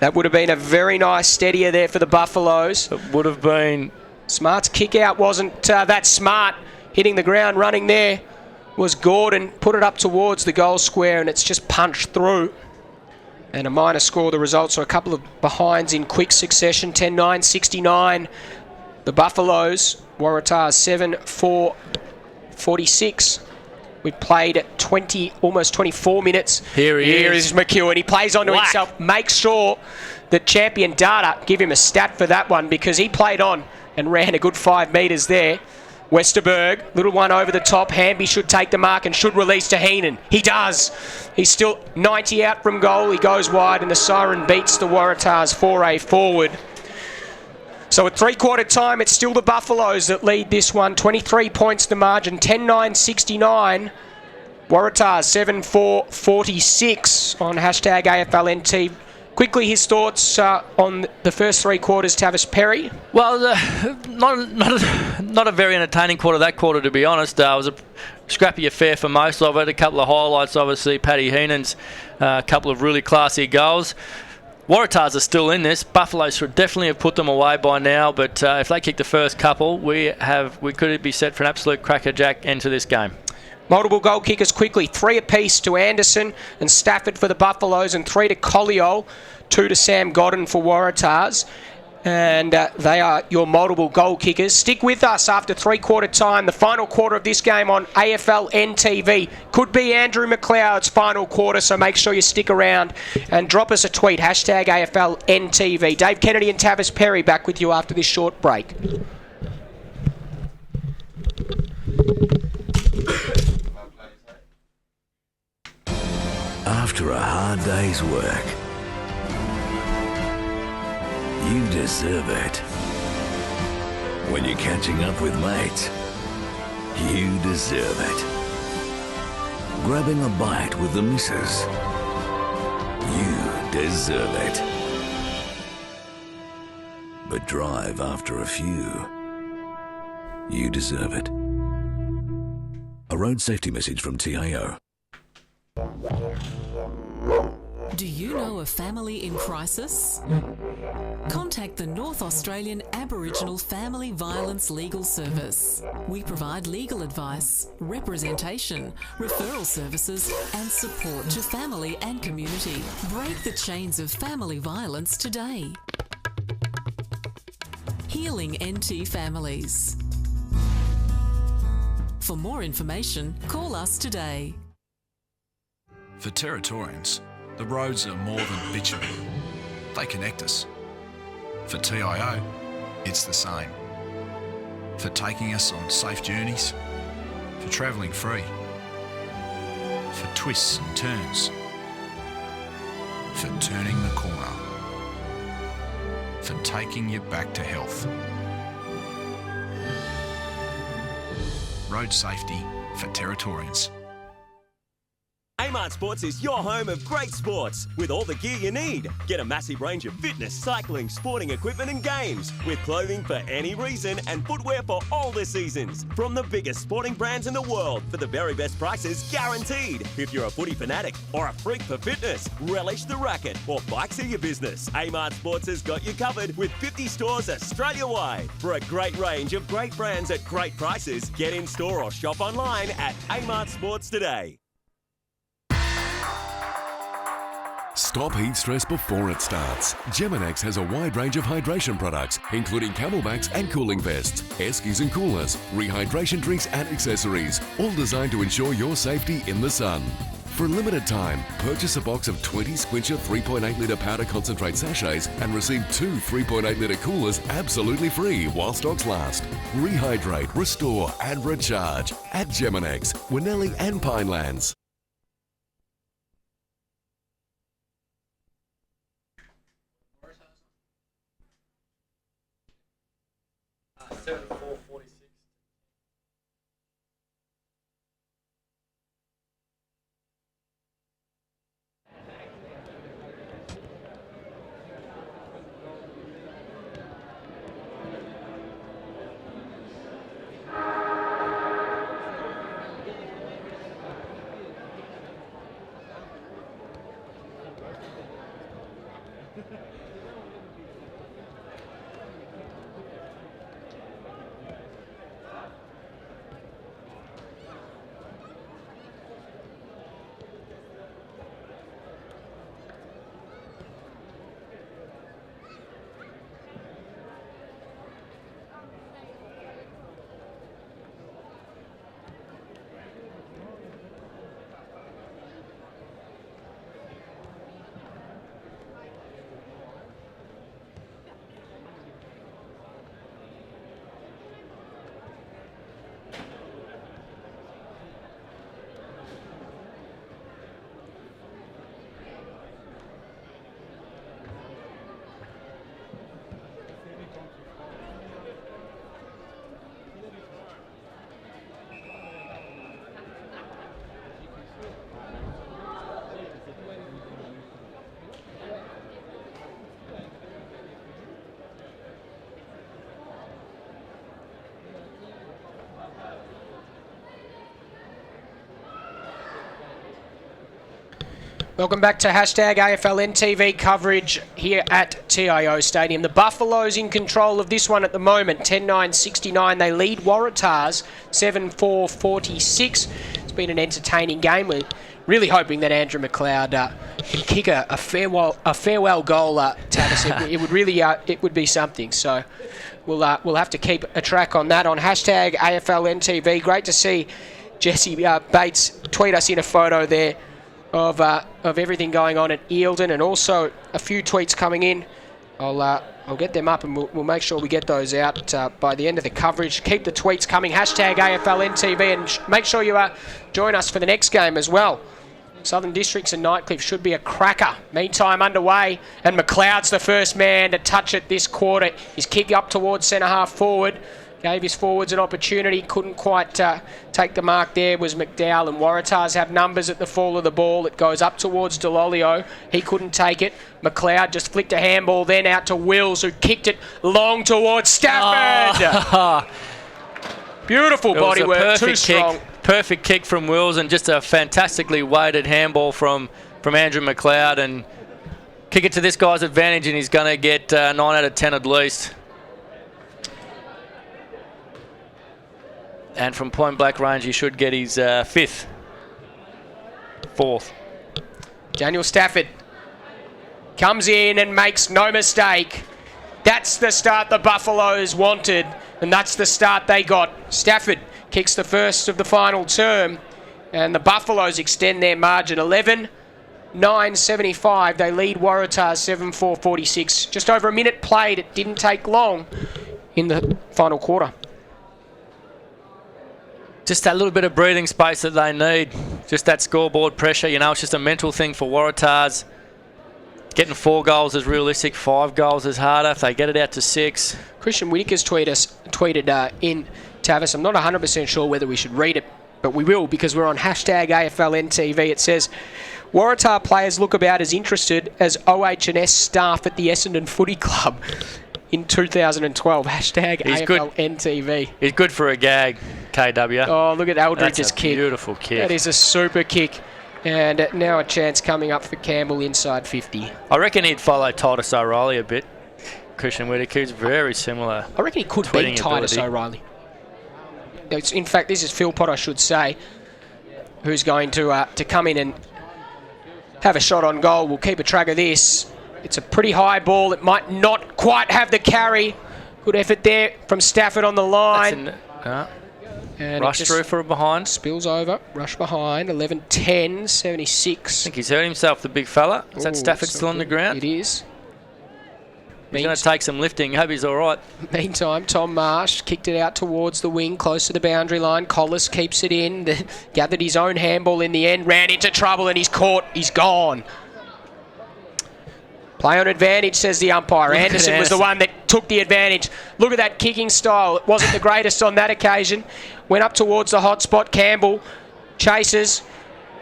That would have been a very nice steadier there for the Buffaloes. It would have been. Smart's kick out wasn't that smart. Hitting the ground running there was Gordon. Put it up towards the goal square and it's just punched through. And a minor score, the result. So a couple of behinds in quick succession. 10-9, 69. The Buffaloes, Waratah 7-4, 46. We've played almost 24 minutes. Here he is. Is McEwen. He plays onto himself. Makes sure that Champion Data give him a stat for that one because he played on and ran a good 5 metres there. Westerberg, little one over the top. Hamby should take the mark and should release to Heenan. He does. He's still 90 out from goal. He goes wide and the siren beats the Waratahs foray forward. So at three-quarter time, it's still the Buffaloes that lead this one. 23 points the margin, 10-9, 69. Waratahs 7-4, 46 on hashtag AFLNT. Quickly, his thoughts on the first 3 quarters, Tavis Perry? Well, not a very entertaining quarter, that quarter, to be honest. It was a scrappy affair for most of it. A couple of highlights, obviously, Paddy Heenan's couple of really classy goals. Waratahs are still in this. Buffaloes should definitely have put them away by now, but if they kick the first couple, we could be set for an absolute crackerjack end to this game. Multiple goal kickers quickly. 3 apiece to Anderson and Stafford for the Buffaloes and 3 to Colliol, 2 to Sam Godden for Waratahs. And they are your multiple goal kickers. Stick with us after three-quarter time. The final quarter of this game on AFL NTV could be Andrew McLeod's final quarter, so make sure you stick around and drop us a tweet, hashtag AFL NTV. Dave Kennedy and Tavis Perry back with you after this short break. After a hard day's work, you deserve it. When you're catching up with mates, you deserve it. Grabbing a bite with the missus, you deserve it. But drive after a few, you deserve it. A road safety message from TIO. Do you know a family in crisis? Contact the North Australian Aboriginal Family Violence Legal Service. We provide legal advice, representation, referral services and support to family and community. Break the chains of family violence today. Healing NT Families. For more information, call us today. For Territorians, the roads are more than bitumen. They connect us. For TIO, it's the same. For taking us on safe journeys, for travelling free, for twists and turns, for turning the corner, for taking you back to health. Road safety for Territorians. Amart Sports is your home of great sports with all the gear you need. Get a massive range of fitness, cycling, sporting equipment and games with clothing for any reason and footwear for all the seasons. From the biggest sporting brands in the world for the very best prices guaranteed. If you're a footy fanatic or a freak for fitness, relish the racket or bikes are your business. Amart Sports has got you covered with 50 stores Australia-wide. For a great range of great brands at great prices, get in store or shop online at Amart Sports today. Stop heat stress before it starts. Geminex has a wide range of hydration products, including camelbacks and cooling vests, Eskies and coolers, rehydration drinks and accessories, all designed to ensure your safety in the sun. For a limited time, purchase a box of 20 Squincher 3.8 litre powder concentrate sachets and receive 2 3.8 litre coolers absolutely free while stocks last. Rehydrate, restore and recharge at Geminex, Winnelli and Pinelands. Welcome back to hashtag AFL NTV coverage here at TIO Stadium. The Buffaloes in control of this one at the moment, 10-9-69. They lead Waratahs 7-4-46. It's been an entertaining game. We're really hoping that Andrew McLeod can kick a farewell goal, Tavis. It would really it would be something. So we'll have to keep a track on that on hashtag AFL NTV. Great to see Jesse Bates tweet us in a photo there of everything going on at Eildon, and also a few tweets coming in. I'll get them up and we'll make sure we get those out by the end of the coverage. Keep the tweets coming, hashtag AFL NTV, and make sure you join us for the next game as well. Southern Districts and Nightcliff should be a cracker. Meantime underway, and McLeod's the first man to touch it this quarter. His kick up towards centre half forward. Gave his forwards an opportunity, couldn't quite take the mark there, was McDowell, and Waratahs have numbers at the fall of the ball. It goes up towards Delolio. He couldn't take it. McLeod just flicked a handball, then out to Wills, who kicked it long towards Stafford. Oh. Beautiful body work, too strong. Perfect kick from Wills, and just a fantastically weighted handball from Andrew McLeod, and kick it to this guy's advantage, and he's going to get 9 out of 10 at least. And from point blank range, he should get his fourth. Daniel Stafford comes in and makes no mistake. That's the start the Buffaloes wanted, and that's the start they got. Stafford kicks the first of the final term, and the Buffaloes extend their margin 11-9-75. They lead Waratah 7-4-46. Just over a minute played. It didn't take long in the final quarter. Just that little bit of breathing space that they need. Just that scoreboard pressure, you know, it's just a mental thing for Waratahs. Getting 4 goals is realistic, 5 goals is harder. If they get it out to 6. Christian Whittaker's tweeted in Tavis. I'm not 100% sure whether we should read it, but we will because we're on hashtag AFL NTV. It says, Waratah players look about as interested as OH&S staff at the Essendon Footy Club in 2012. Hashtag AFL NTV. He's good for a gag. KW. Oh, look at Eldridge's kick. Beautiful kick. That is a super kick. And now a chance coming up for Campbell inside 50. I reckon he'd follow Titus O'Reilly a bit. Christian Whittaker is very similar. I reckon he could beat Titus O'Reilly. In fact, this is Philpott, I should say, who's going to come in and have a shot on goal. We'll keep a track of this. It's a pretty high ball. It might not quite have the carry. Good effort there from Stafford on the line. And rush through for a behind. Spills over. Rush behind. 11-10, 76. I think he's hurt himself, the big fella. Is that Stafford still on the ground? It is. He's going to take some lifting. Hope he's all right. Meantime, Tom Marsh kicked it out towards the wing, close to the boundary line. Collis keeps it in. Gathered his own handball in the end. Ran into trouble and he's caught. He's gone. Play on advantage, says the umpire. Anderson was the one that took the advantage. Look at that kicking style. It wasn't the greatest on that occasion. Went up towards the hot spot. Campbell chases.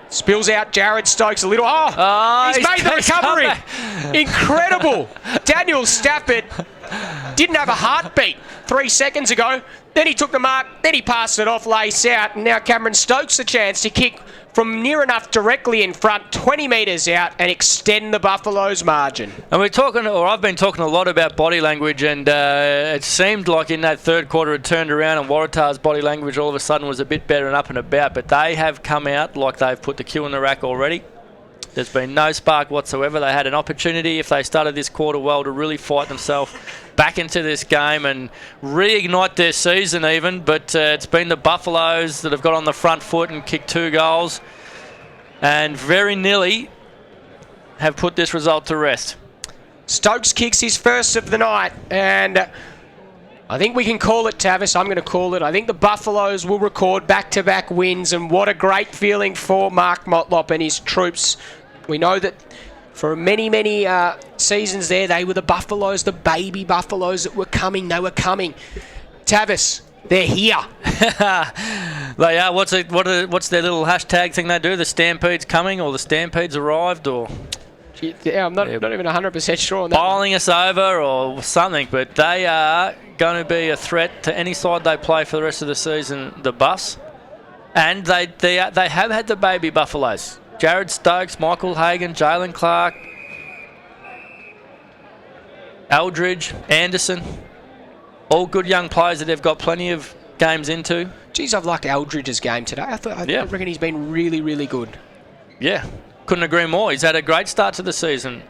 Spills out. Jared Stokes a little. He's made the recovery. Incredible. Daniel Stafford didn't have a heartbeat 3 seconds ago. Then he took the mark. Then he passed it off, lace out. And now Cameron Stokes the chance to kick from near enough directly in front, 20 metres out, and extend the Buffaloes' margin. And I've been talking a lot about body language, and it seemed like in that third quarter it turned around and Waratah's body language all of a sudden was a bit better and up and about, but they have come out like they've put the cue in the rack already. There's been no spark whatsoever. They had an opportunity, if they started this quarter well, to really fight themselves back into this game and reignite their season even. But it's been the Buffaloes that have got on the front foot and kicked 2 goals and very nearly have put this result to rest. Stokes kicks his first of the night, and I think we can call it, Tavis. I'm going to call it. I think the Buffaloes will record back-to-back wins, and what a great feeling for Mark Motlop and his troops. We know that for many, many seasons there, they were the Buffaloes, the baby Buffaloes that were coming. They were coming. Tavis, they're here. They are. What's their little hashtag thing they do? The Stampede's coming, or the Stampede's arrived, or... Yeah, I'm not even 100% sure on that. Bowling us over or something, but they are going to be a threat to any side they play for the rest of the season, the Buffs. And they have had the baby Buffaloes. Jared Stokes, Michael Hagan, Jalen Clark, Eldridge, Anderson. All good young players that they've got plenty of games into. Geez, I've liked Eldridge's game today. I reckon he's been really, really good. Yeah, couldn't agree more. He's had a great start to the season.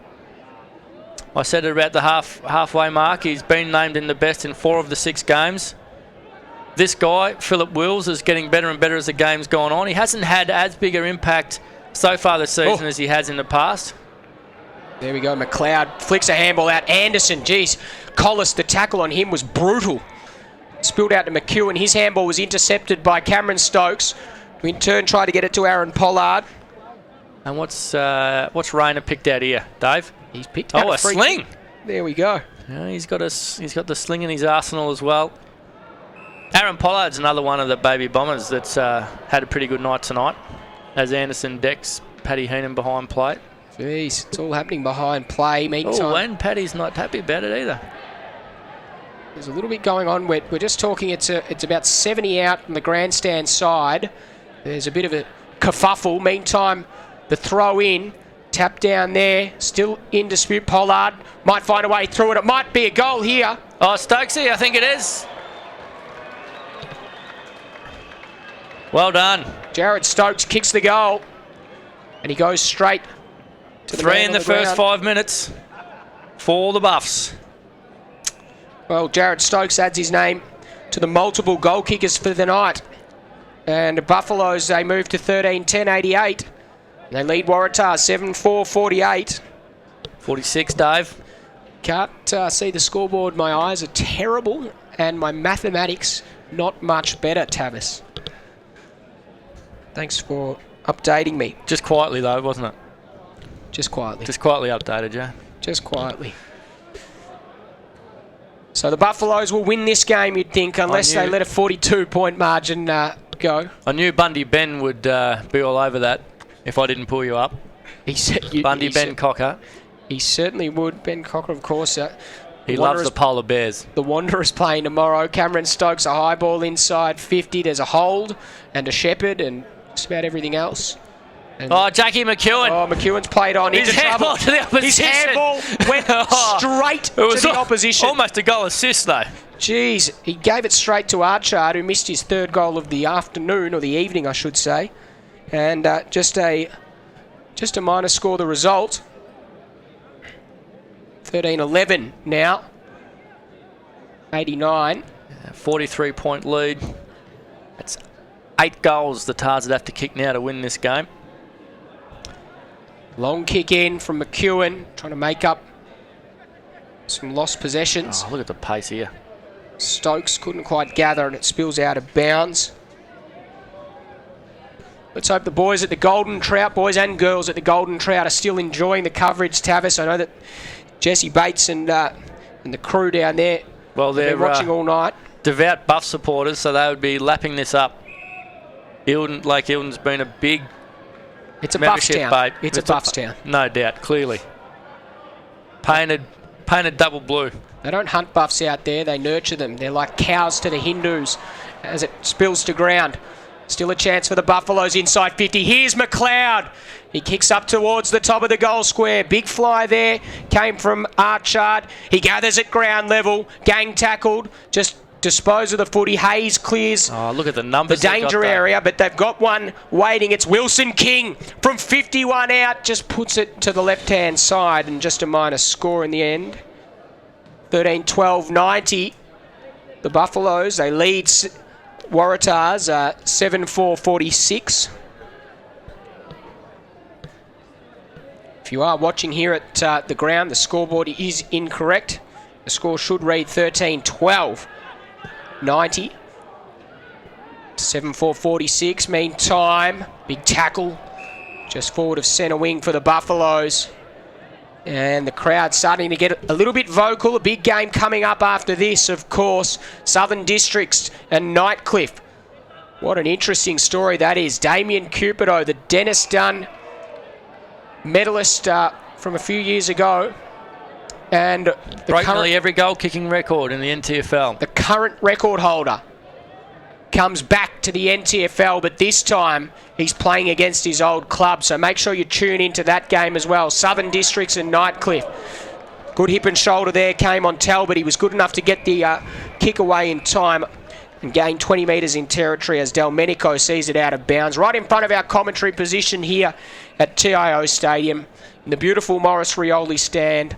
I said it about the halfway mark. He's been named in the best in 4 of the 6 games. This guy, Philip Wills, is getting better and better as the game's gone on. He hasn't had as big an impact so far this season as he has in the past. There we go. McLeod flicks a handball out. Anderson, geez. Collis, the tackle on him was brutal. Spilled out to McEwen. His handball was intercepted by Cameron Stokes, who in turn tried to get it to Aaron Pollard. And what's Rayner picked out here, Dave? He's picked out a sling. There we go. Yeah, he's got the sling in his arsenal as well. Aaron Pollard's another one of the baby Bombers that's had a pretty good night tonight, as Anderson decks Paddy Heenan behind plate. Jeez, it's all happening behind play. Meantime, and Paddy's not happy about it either. There's a little bit going on. We're just talking. It's about 70 out on the grandstand side. There's a bit of a kerfuffle. Meantime, the throw in, tap down there, still in dispute. Pollard might find a way through it. It might be a goal here. Oh, Stokesy, I think it is. Well done. Jared Stokes kicks the goal, and he goes straight to the 3 in the first 5 minutes for the Buffs. Well, Jared Stokes adds his name to the multiple goal kickers for the night. And the Buffaloes, they move to 13-10-88. They lead Waratah 7-4-48. 46, Dave. Can't see the scoreboard. My eyes are terrible, and my mathematics not much better, Tavis. Thanks for updating me. Just quietly, though, wasn't it? Just quietly. Just quietly updated, yeah. Just quietly. So the Buffaloes will win this game, you'd think, unless they let a 42-point margin go. I knew Bundy Ben would be all over that if I didn't pull you up. Ben Cocker. He certainly would. Ben Cocker, of course. He loves the Polar Bears. The Wanderers playing tomorrow. Cameron Stokes, a high ball inside 50. There's a hold and a shepherd and just about everything else. And Jackie McEwen. McEwen's played on into trouble. To the opposition. His handball went straight to the opposition. Almost a goal assist, though. Jeez, he gave it straight to Archard, who missed his 3rd goal of the afternoon, or the evening, I should say. And just a minor score, the result. 13-11 now. 89. 43-point lead. That's 8 goals the Tars would have to kick now to win this game. Long kick in from McEwen, trying to make up some lost possessions. Oh, look at the pace here. Stokes couldn't quite gather, and it spills out of bounds. Let's hope the boys at the Golden Trout, boys and girls at the Golden Trout, are still enjoying the coverage, Tavis. I know that Jesse Bates and the crew down there, they're watching all night. Devout Buff supporters, so they would be lapping this up. Lake Eildon's been a big It's a Buffs town. Bait. It's a Buffs town. No doubt, clearly. Painted double blue. They don't hunt Buffs out there, they nurture them. They're like cows to the Hindus as it spills to ground. Still a chance for the Buffaloes inside 50. Here's McLeod. He kicks up towards the top of the goal square. Big fly there. Came from Archard. He gathers at ground level. Gang tackled. Just dispose of the footy. Hayes clears. Oh, look at the numbers. The danger area, but they've got one waiting. It's Wilson King from 51 out. Just puts it to the left-hand side and just a minus score in the end. 13-12-90. The Buffaloes, they lead Waratahs 7-4-46. If you are watching here at the ground, the scoreboard is incorrect. The score should read 13-12-90. 7-4-46. Meantime, big tackle just forward of centre wing for the Buffaloes. And the crowd starting to get a little bit vocal. A big game coming up after this, of course. Southern Districts and Nightcliff. What an interesting story that is. Damien Cupido, the Dennis Dunn medalist from a few years ago. And broke nearly every goal-kicking record in the NTFL. The current record holder comes back to the NTFL, but this time he's playing against his old club, so make sure you tune into that game as well. Southern Districts and Nightcliff. Good hip and shoulder there, came on Talbot. He was good enough to get the kick away in time and gain 20 metres in territory as Delmenico sees it out of bounds. Right in front of our commentary position here at TIO Stadium in the beautiful Morris Rioli stand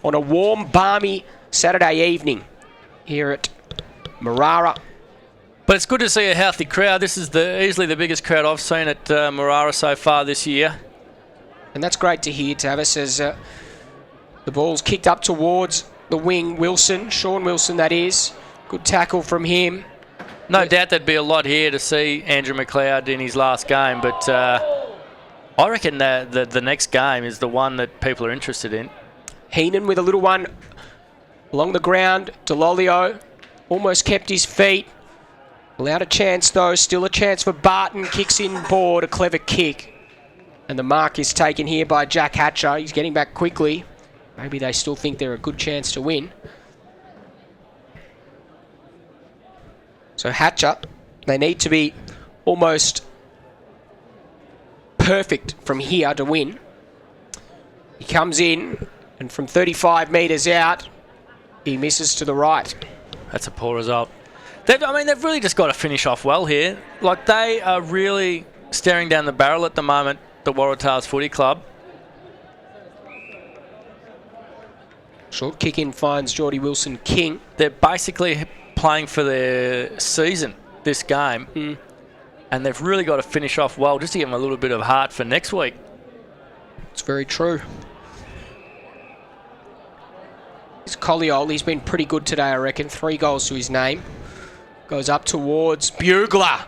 on a warm, balmy Saturday evening here at Marara. But it's good to see a healthy crowd. This is easily the biggest crowd I've seen at Marara so far this year. And that's great to hear, Tavis, as the ball's kicked up towards the wing. Wilson, Sean Wilson that is. Good tackle from him. No doubt there'd be a lot here to see Andrew McLeod in his last game, but I reckon the next game is the one that people are interested in. Heenan with a little one along the ground. Delolio almost kept his feet. Allowed a chance though, still a chance for Barton, kicks in board, a clever kick. And the mark is taken here by Jack Hatcher. He's getting back quickly. Maybe they still think they're a good chance to win. So Hatcher, they need to be almost perfect from here to win. He comes in and from 35 metres out, he misses to the right. That's a poor result. They've really just got to finish off well here. Like, they are really staring down the barrel at the moment, the Waratahs Footy Club. Short kick in finds Geordie Wilson King. They're basically playing for their season, this game. And they've really got to finish off well just to give them a little bit of heart for next week. It's very true. It's Colliol. He's been pretty good today, I reckon. 3 goals to his name. Goes up towards Bugler,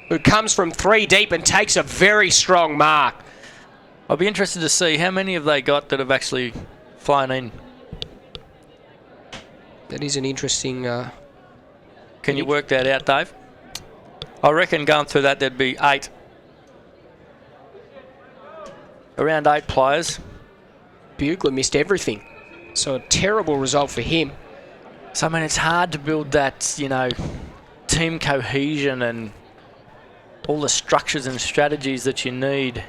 who comes from 3 deep and takes a very strong mark. I'll be interested to see how many have they got that have actually flown in. That is an interesting... Can you work that out, Dave? I reckon going through that there'd be 8. Around 8 players. Bugler missed everything. So a terrible result for him. So, I mean, it's hard to build that, team cohesion and all the structures and strategies that you need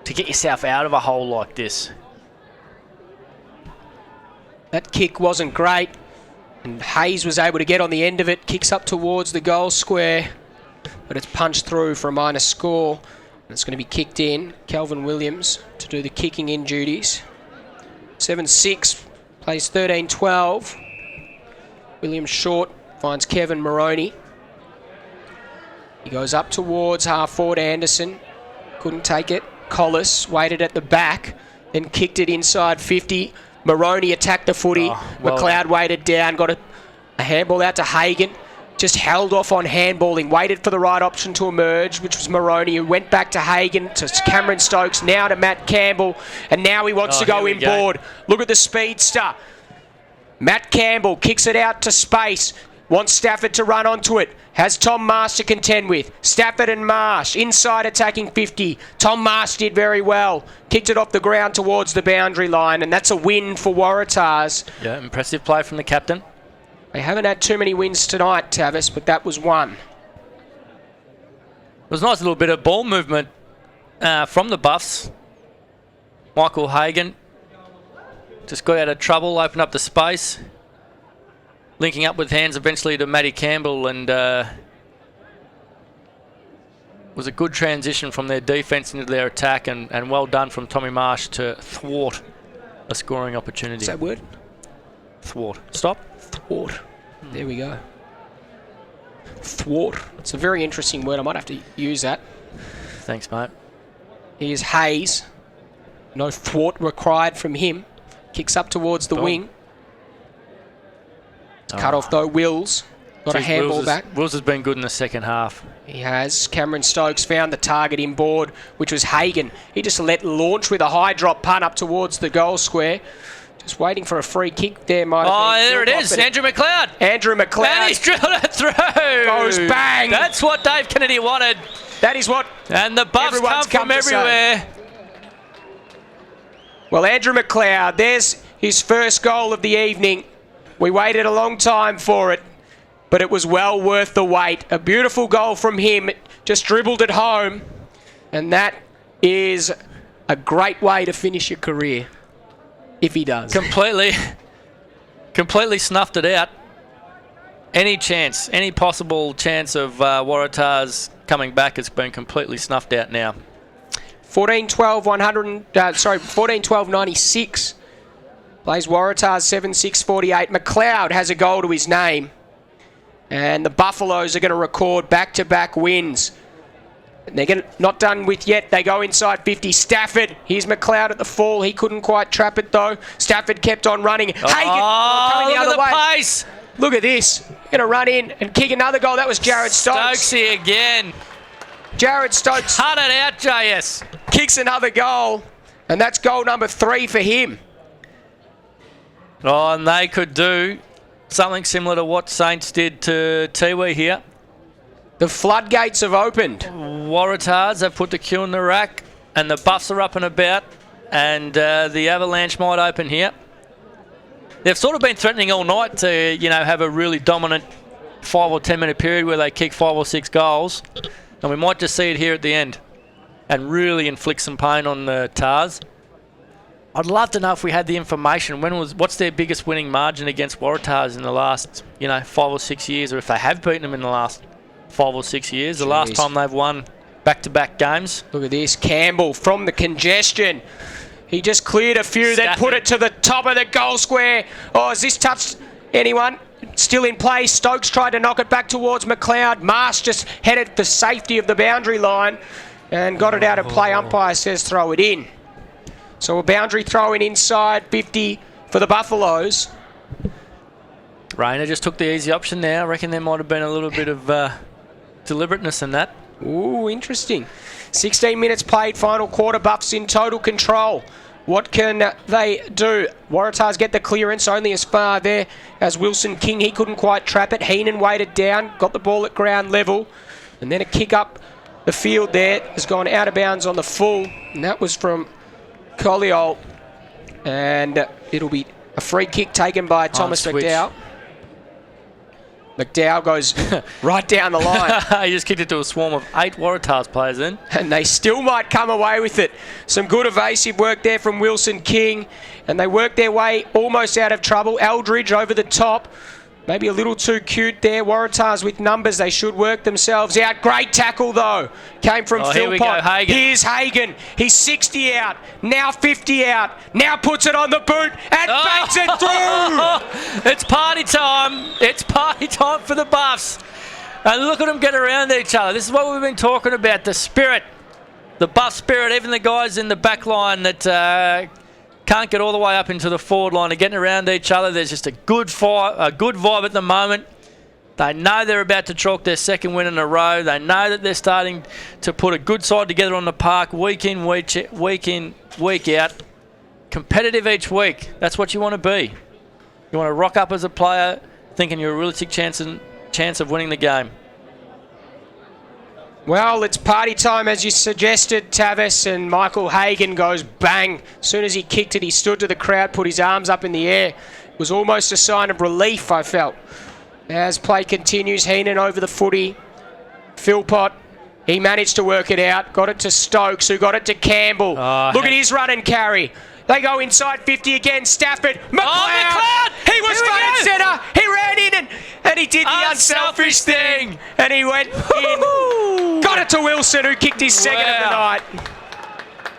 to get yourself out of a hole like this. That kick wasn't great, and Hayes was able to get on the end of it. Kicks up towards the goal square, but it's punched through for a minus score. And it's going to be kicked in. Kelvin Williams to do the kicking in duties. 7-6, plays 13-12. Williams short, finds Kevin Moroney. He goes up towards half forward Anderson. Couldn't take it. Collis waited at the back, then kicked it inside 50. Moroney attacked the footy. McLeod waited down, got a handball out to Hagan. Just held off on handballing, waited for the right option to emerge, which was Moroney, who went back to Hagan, to Cameron Stokes, now to Matt Campbell, and now he wants to go inboard. Look at the speedster. Matt Campbell kicks it out to space. Wants Stafford to run onto it. Has Tom Marsh to contend with. Stafford and Marsh inside attacking 50. Tom Marsh did very well. Kicked it off the ground towards the boundary line, and that's a win for Waratahs. Yeah, impressive play from the captain. They haven't had too many wins tonight, Tavis, but that was one. was a nice little bit of ball movement from the Buffs. Michael Hagan just got out of trouble, opened up the space, linking up with hands eventually to Matty Campbell, and was a good transition from their defence into their attack, and well done from Tommy Marsh to thwart a scoring opportunity. Is that word? Thwart. Stop. Thwart. There we go. Thwart. It's a very interesting word. I might have to use that. Thanks, mate. Here's Hayes. No thwart required from him. Kicks up towards the wing. It's cut off though. Wills got a handball back. Wills has been good in the second half. He has. Cameron Stokes found the target inboard, which was Hagan. He just let launch with a high drop punt up towards the goal square. Just waiting for a free kick there. There it is. Andrew McLeod. Andrew McLeod. And he's drilled it through. Goes bang. That's what Dave Kennedy wanted. That is what. And the Buffs come from everywhere. Well, Andrew McLeod, there's his first goal of the evening. We waited a long time for it, but it was well worth the wait. A beautiful goal from him, just dribbled it home, and that is a great way to finish your career, if he does. Completely snuffed it out. Any chance, any possible chance of Waratahs coming back has been completely snuffed out now. 14-12-96. Plays Waratahs 7-6-48. McLeod has a goal to his name. And the Buffaloes are going to record back-to-back wins. And they're not done with yet. They go inside 50. Stafford. Here's McLeod at the fall. He couldn't quite trap it though. Stafford kept on running. Hagan coming the other way. Pace. Look at this. Going to run in and kick another goal. That was Jared Stokes. Stokesy again. Jared Stokes. Cut it out, JS. Kicks another goal. And that's goal number 3 for him. Oh, and they could do something similar to what Saints did to Tiwi here. The floodgates have opened. Waratahs have put the cue in the rack, and the Buffs are up and about, and the Avalanche might open here. They've sort of been threatening all night to, have a really dominant 5 or 10 minute period where they kick 5 or 6 goals, and we might just see it here at the end and really inflict some pain on the Tars. I'd love to know if we had the information. What's their biggest winning margin against Waratahs in the last, 5 or 6 years, or if they have beaten them in the last 5 or 6 years. The last time they've won back-to-back games. Look at this. Campbell from the congestion. He just cleared a few, then put it to the top of the goal square. Oh, has this touched anyone? Still in play. Stokes tried to knock it back towards McLeod. Marsh just headed for safety of the boundary line and got it out of play. Umpire says throw it in. So a boundary throw in inside 50 for the Buffaloes. Rayner just took the easy option there. I reckon there might have been a little bit of deliberateness in that. Ooh, interesting. 16 minutes played, final quarter. Buffs in total control. What can they do? Waratahs get the clearance only as far there as Wilson King. He couldn't quite trap it. Heenan waited down, got the ball at ground level, and then a kick up the field there has gone out of bounds on the full, and that was from Colliol, and it'll be a free kick taken by Thomas McDowell. McDowell goes right down the line. He just kicked it to a swarm of 8 Waratahs players then. And they still might come away with it. Some good evasive work there from Wilson King. And they work their way almost out of trouble. Eldridge over the top. Maybe a little too cute there. Waratahs with numbers. They should work themselves out. Great tackle, though. Came from Philpott. Here we go, Hagan. Here's Hagan. He's 60 out. Now 50 out. Now puts it on the boot and bangs it through. It's party time. It's party time for the Buffs. And look at them get around each other. This is what we've been talking about. The spirit. The Buff spirit. Even the guys in the back line that can't get all the way up into the forward line are getting around each other. There's just a good vibe at the moment. They know they're about to chalk their second win in a row. They know that they're starting to put a good side together on the park week in, week out. Competitive each week. That's what you want to be. You want to rock up as a player thinking you're a realistic chance of winning the game. Well, it's party time, as you suggested, Tavis, and Michael Hagan goes bang. As soon as he kicked it, he stood to the crowd, put his arms up in the air. It was almost a sign of relief, I felt. As play continues, Heenan over the footy. Philpott, He managed to work it out. Got it to Stokes, who got it to Campbell. Look at his run and carry. They go inside 50 again. Stafford. McLeod! He was front and centre. He ran in and he did the unselfish thing. And he went in. Got it to Wilson, who kicked his second of the night.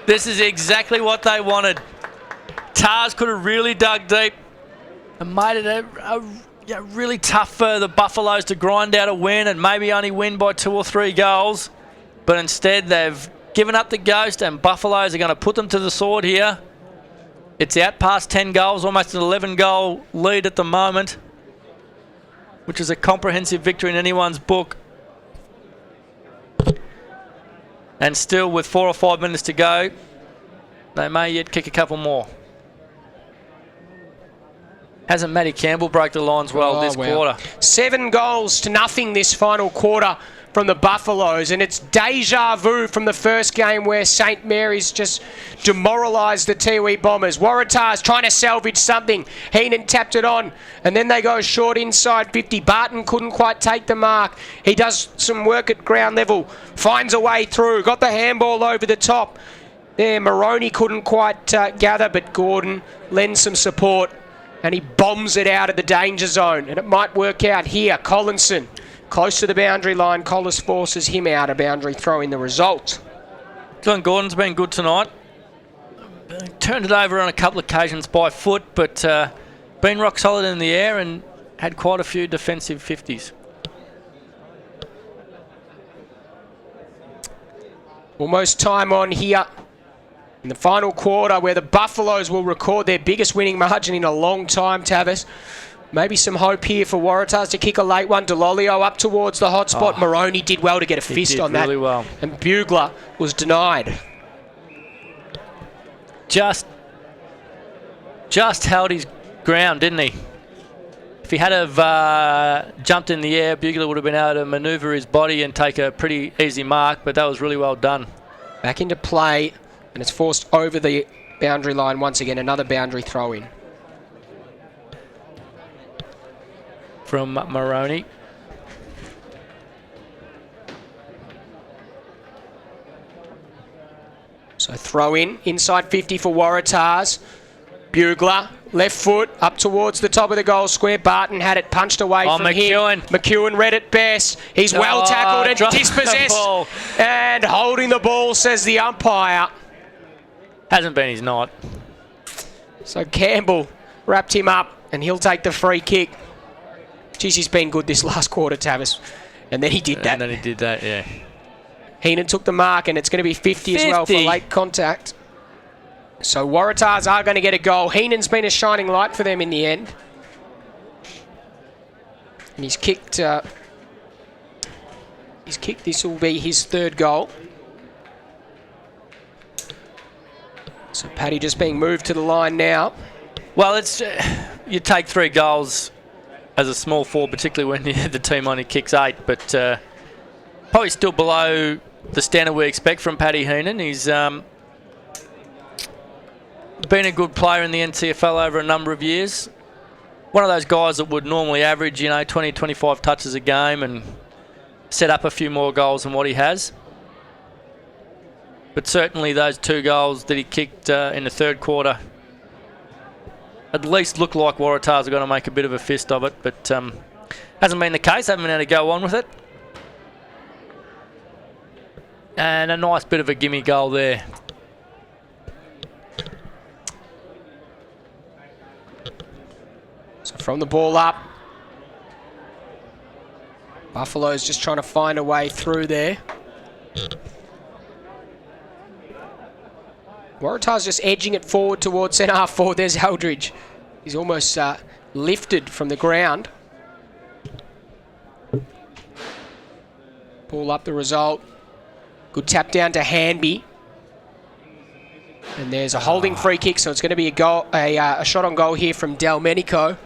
This is exactly what they wanted. Tars could have really dug deep and made it really tough for the Buffaloes to grind out a win and maybe only win by 2 or 3 goals. But instead, they've given up the ghost, and Buffaloes are going to put them to the sword here. It's out past 10 goals, almost an 11-goal lead at the moment, which is a comprehensive victory in anyone's book. And still, with 4 or 5 minutes to go, they may yet kick a couple more. Hasn't Matty Campbell broke the lines well this quarter? 7 goals to nothing this final quarter from the Buffaloes, and it's deja vu from the first game where St Mary's just demoralised the Tiwi Bombers. Waratah's trying to salvage something. Heenan tapped it on, and then they go short inside 50. Barton couldn't quite take the mark. He does some work at ground level, finds a way through, got the handball over the top. There, Maroney couldn't quite gather, but Gordon lends some support, and he bombs it out of the danger zone, and it might work out here. Collinson, close to the boundary line. Collis forces him out. A boundary throw in the result. Glenn Gordon's been good tonight. Turned it over on a couple of occasions by foot, but been rock solid in the air and had quite a few defensive 50s. Almost time on here in the final quarter, where the Buffaloes will record their biggest winning margin in a long time, Tavis. Maybe some hope here for Waratahs to kick a late one. Delolio up towards the hot spot. Maroney did well to get a fist on that. Really well. And Bugler was denied. Just held his ground, didn't he? If he had have jumped in the air, Bugler would have been able to manoeuvre his body and take a pretty easy mark, but that was really well done. Back into play, and it's forced over the boundary line once again. Another boundary throw in. From Maroney. So throw in, inside 50 for Waratahs. Bugler, left foot, up towards the top of the goal square. Barton had it punched away from McEwen. him. McEwen read it best. He's well tackled and dispossessed. And holding the ball, says the umpire. Hasn't been his night. So Campbell wrapped him up, and he'll take the free kick. Jeez, he's been good this last quarter, Tavis. And then he did that. Yeah. Heenan took the mark, and it's going to be 50 as well for late contact. So Waratahs are going to get a goal. Heenan's been a shining light for them in the end. And he's kicked... this will be his 3rd goal. So Paddy just being moved to the line now. Well, it's you take 3 goals as a small forward, particularly when the team only kicks 8, but probably still below the standard we expect from Paddy Heenan. He's been a good player in the NTFL over a number of years. One of those guys that would normally average, 20, 25 touches a game and set up a few more goals than what he has. But certainly those 2 goals that he kicked in the 3rd quarter at least look like Waratahs are going to make a bit of a fist of it, but hasn't been the case. Haven't been able to go on with it. And a nice bit of a gimme goal there. So from the ball up, Buffalo's just trying to find a way through there. Waratah's just edging it forward towards centre half forward. There's Eldridge. He's almost lifted from the ground. Ball up the result. Good tap down to Hanby. And there's a holding free kick, so it's going to be a goal, a shot on goal here from Delmenico.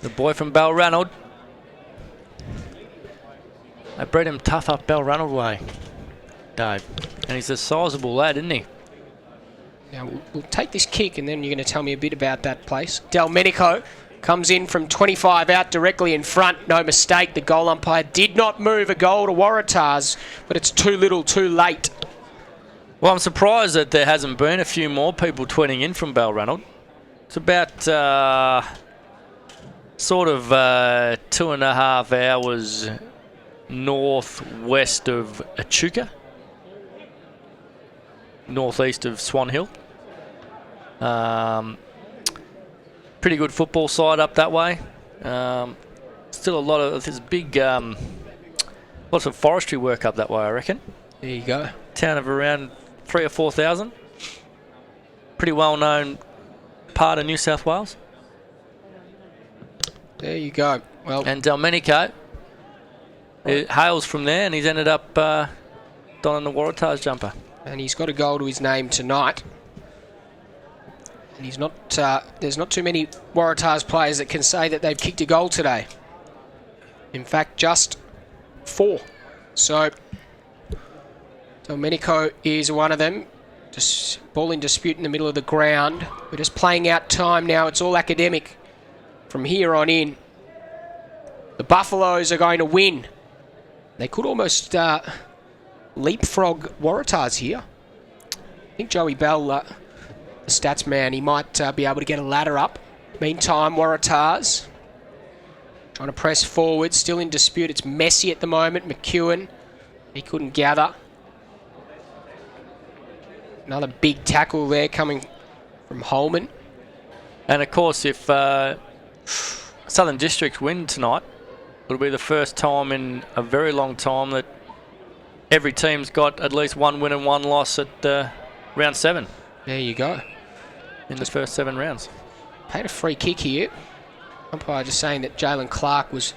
The boy from Balranald. They bred him tough up Balranald way, Dave. And he's a sizable lad, isn't he? Now, we'll take this kick, and then you're going to tell me a bit about that place. Delmenico Comes in from 25 out directly in front. No mistake. The goal umpire did not move a goal to Waratahs, but it's too little, too late. Well, I'm surprised that there hasn't been a few more people tweeting in from Balranald. It's about sort of 2.5 hours northwest of Echuca, northeast of Swan Hill. Pretty good football side up that way. Still a lot of, there's big, lots of forestry work up that way, I reckon. There you go. Town of around 3,000 or 4,000. Pretty well known part of New South Wales. There you go. Well, and Delmenico hails from there, and he's ended up donning the Waratahs jumper. And he's got a goal to his name tonight. And he's not. There's not too many Waratahs players that can say that they've kicked a goal today. In fact, just 4. So Domenico is one of them. Just ball in dispute in the middle of the ground. We're just playing out time now. It's all academic from here on in. The Buffaloes are going to win. They could almost leapfrog Waratahs here. I think Joey Bell, the stats man, he might be able to get a ladder up. Meantime, Waratahs trying to press forward. Still in dispute. It's messy at the moment. McEwen, he couldn't gather. Another big tackle there coming from Holman. And of course, if Southern District win tonight, it'll be the first time in a very long time that every team's got at least 1 win and 1 loss at round 7. There you go. In the first 7 rounds. Paid a free kick here. Umpire just saying that Jalen Clark was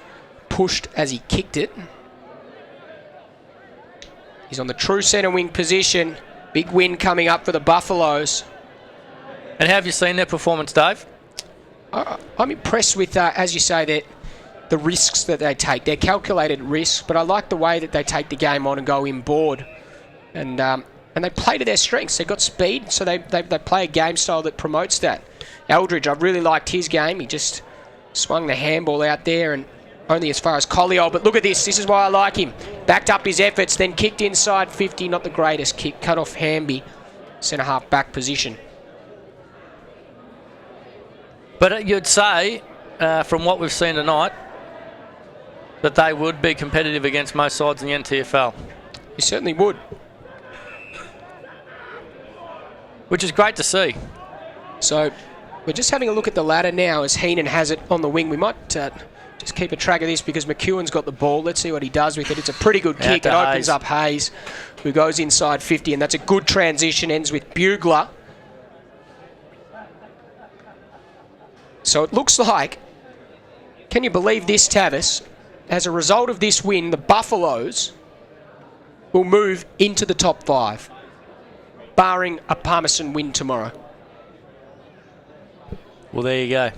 pushed as he kicked it. He's on the true centre wing position. Big win coming up for the Buffaloes. And how have you seen their performance, Dave? I'm impressed with, as you say, the risks that they take. They're calculated risks, but I like the way that they take the game on and go inboard. And they play to their strengths. They've got speed, so they play a game style that promotes that. Eldridge, I really liked his game. He just swung the handball out there and only as far as Colliol. But look at this. This is why I like him. Backed up his efforts, then kicked inside 50. Not the greatest kick. Cut off Hamby. Centre-half back position. But you'd say, from what we've seen tonight, that they would be competitive against most sides in the NTFL. You certainly would. Which is great to see. So we're just having a look at the ladder now as Heenan has it on the wing. We might just keep a track of this because McEwen's got the ball. Let's see what he does with it. It's a pretty good kick. It opens up Hayes, who goes inside 50, and that's a good transition. Ends with Bugler. So it looks like, can you believe this, Tavis? As a result of this win, the Buffaloes will move into the top 5, barring a Palmerston win tomorrow. Well, there you go.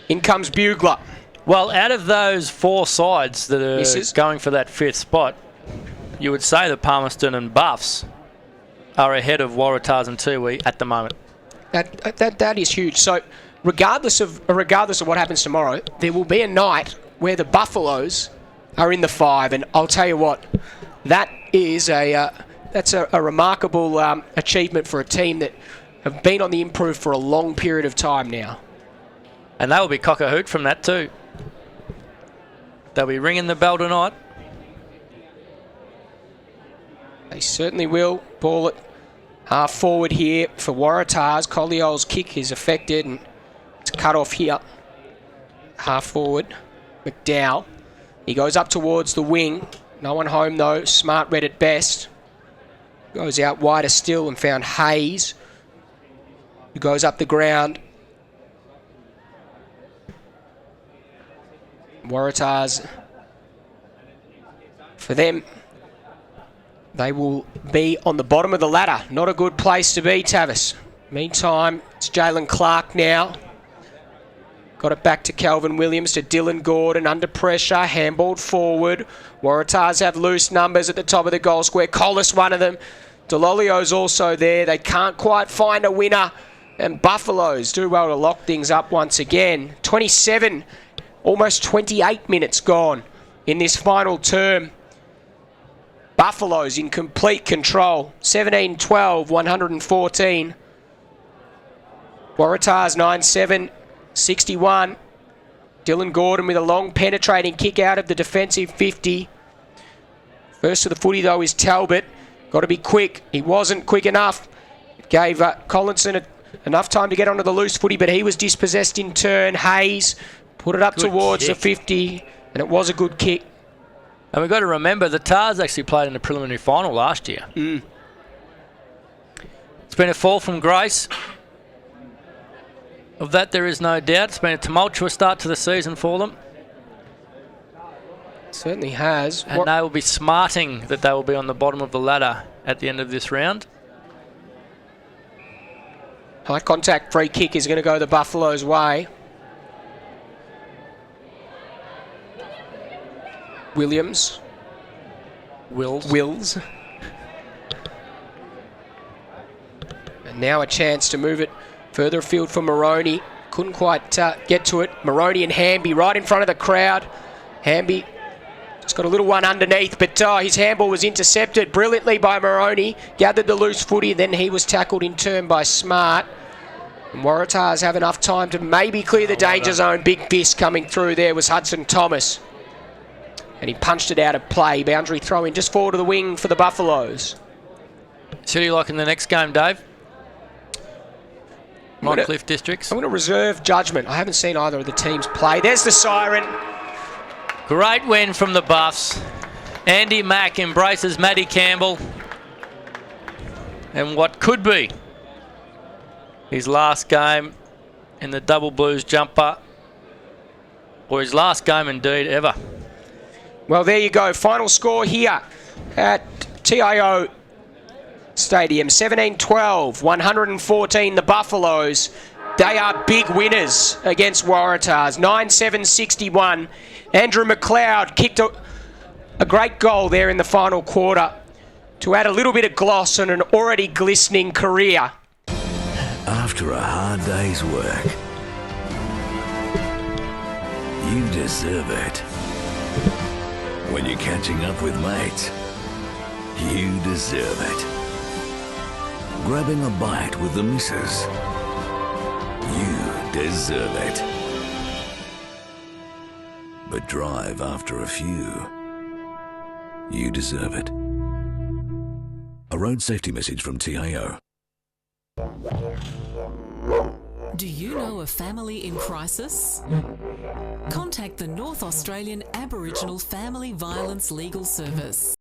In comes Bugler. Well, out of those 4 sides that are going for that 5th spot, you would say that Palmerston and Buffs are ahead of Waratahs and Tiwi at the moment. That is huge. So regardless of what happens tomorrow, there will be a night where the Buffaloes are in the 5, and I'll tell you what, that is that's a remarkable achievement for a team that have been on the improve for a long period of time now. And they will be cock-a-hoot from that too. They'll be ringing the bell tonight. They certainly will. Ball it half forward here for Waratahs. Colliol's kick is affected and it's cut off here. Half forward. McDowell. He goes up towards the wing. No one home though. Smart read it best. Goes out wider still and found Hayes, who goes up the ground. Waratahs, for them, they will be on the bottom of the ladder. Not a good place to be, Tavis. Meantime, it's Jalen Clark now. Got it back to Calvin Williams, to Dylan Gordon, under pressure, handballed forward. Waratahs have loose numbers at the top of the goal square. Collis, one of them. Delolio's also there. They can't quite find a winner. And Buffaloes do well to lock things up once again. 27, almost 28 minutes gone in this final term. Buffaloes in complete control. 17-12, 114. Waratahs 9-7, 61. Dylan Gordon with a long penetrating kick out of the defensive 50. First to the footy though is Talbot. Got to be quick. He wasn't quick enough. It gave Collinson enough time to get onto the loose footy, but he was dispossessed in turn. Hayes put it up Good towards kick. the 50, and it was a good kick. And we've got to remember the Tars actually played in the preliminary final last year. Mm. It's been a fall from grace. Of that there is no doubt. It's been a tumultuous start to the season for them. Certainly has. And they will be smarting that they will be on the bottom of the ladder at the end of this round. High contact free kick is going to go the Buffaloes' way. Williams. Wills. And now a chance to move it further afield for Moroney. Couldn't quite get to it. Moroney and Hamby right in front of the crowd. Hamby just got a little one underneath, but his handball was intercepted brilliantly by Moroney. Gathered the loose footy, then he was tackled in turn by Smart. And Waratahs have enough time to maybe clear the danger zone. Big fist coming through there was Hudson Thomas. And he punched it out of play. Boundary throw in just forward to the wing for the Buffaloes. So do you like in the next game, Dave? Montcliff Districts. I'm going to reserve judgment. I haven't seen either of the teams play. There's the siren. Great win from the Buffs. Andy Mack embraces Matty Campbell. And what could be his last game in the Double Blues jumper. Or his last game indeed ever. Well, there you go. Final score here at TIO Stadium. 17-12, 114 the Buffaloes. They are big winners against Waratahs. 9-7-61. Andrew McLeod kicked a great goal there in the final quarter to add a little bit of gloss on an already glistening career. After a hard day's work, you deserve it. When you're catching up with mates, you deserve it. Grabbing a bite with the missus, you deserve it. But drive after a few, you deserve it. A road safety message from TIO. Do you know a family in crisis? Contact the North Australian Aboriginal Family Violence Legal Service.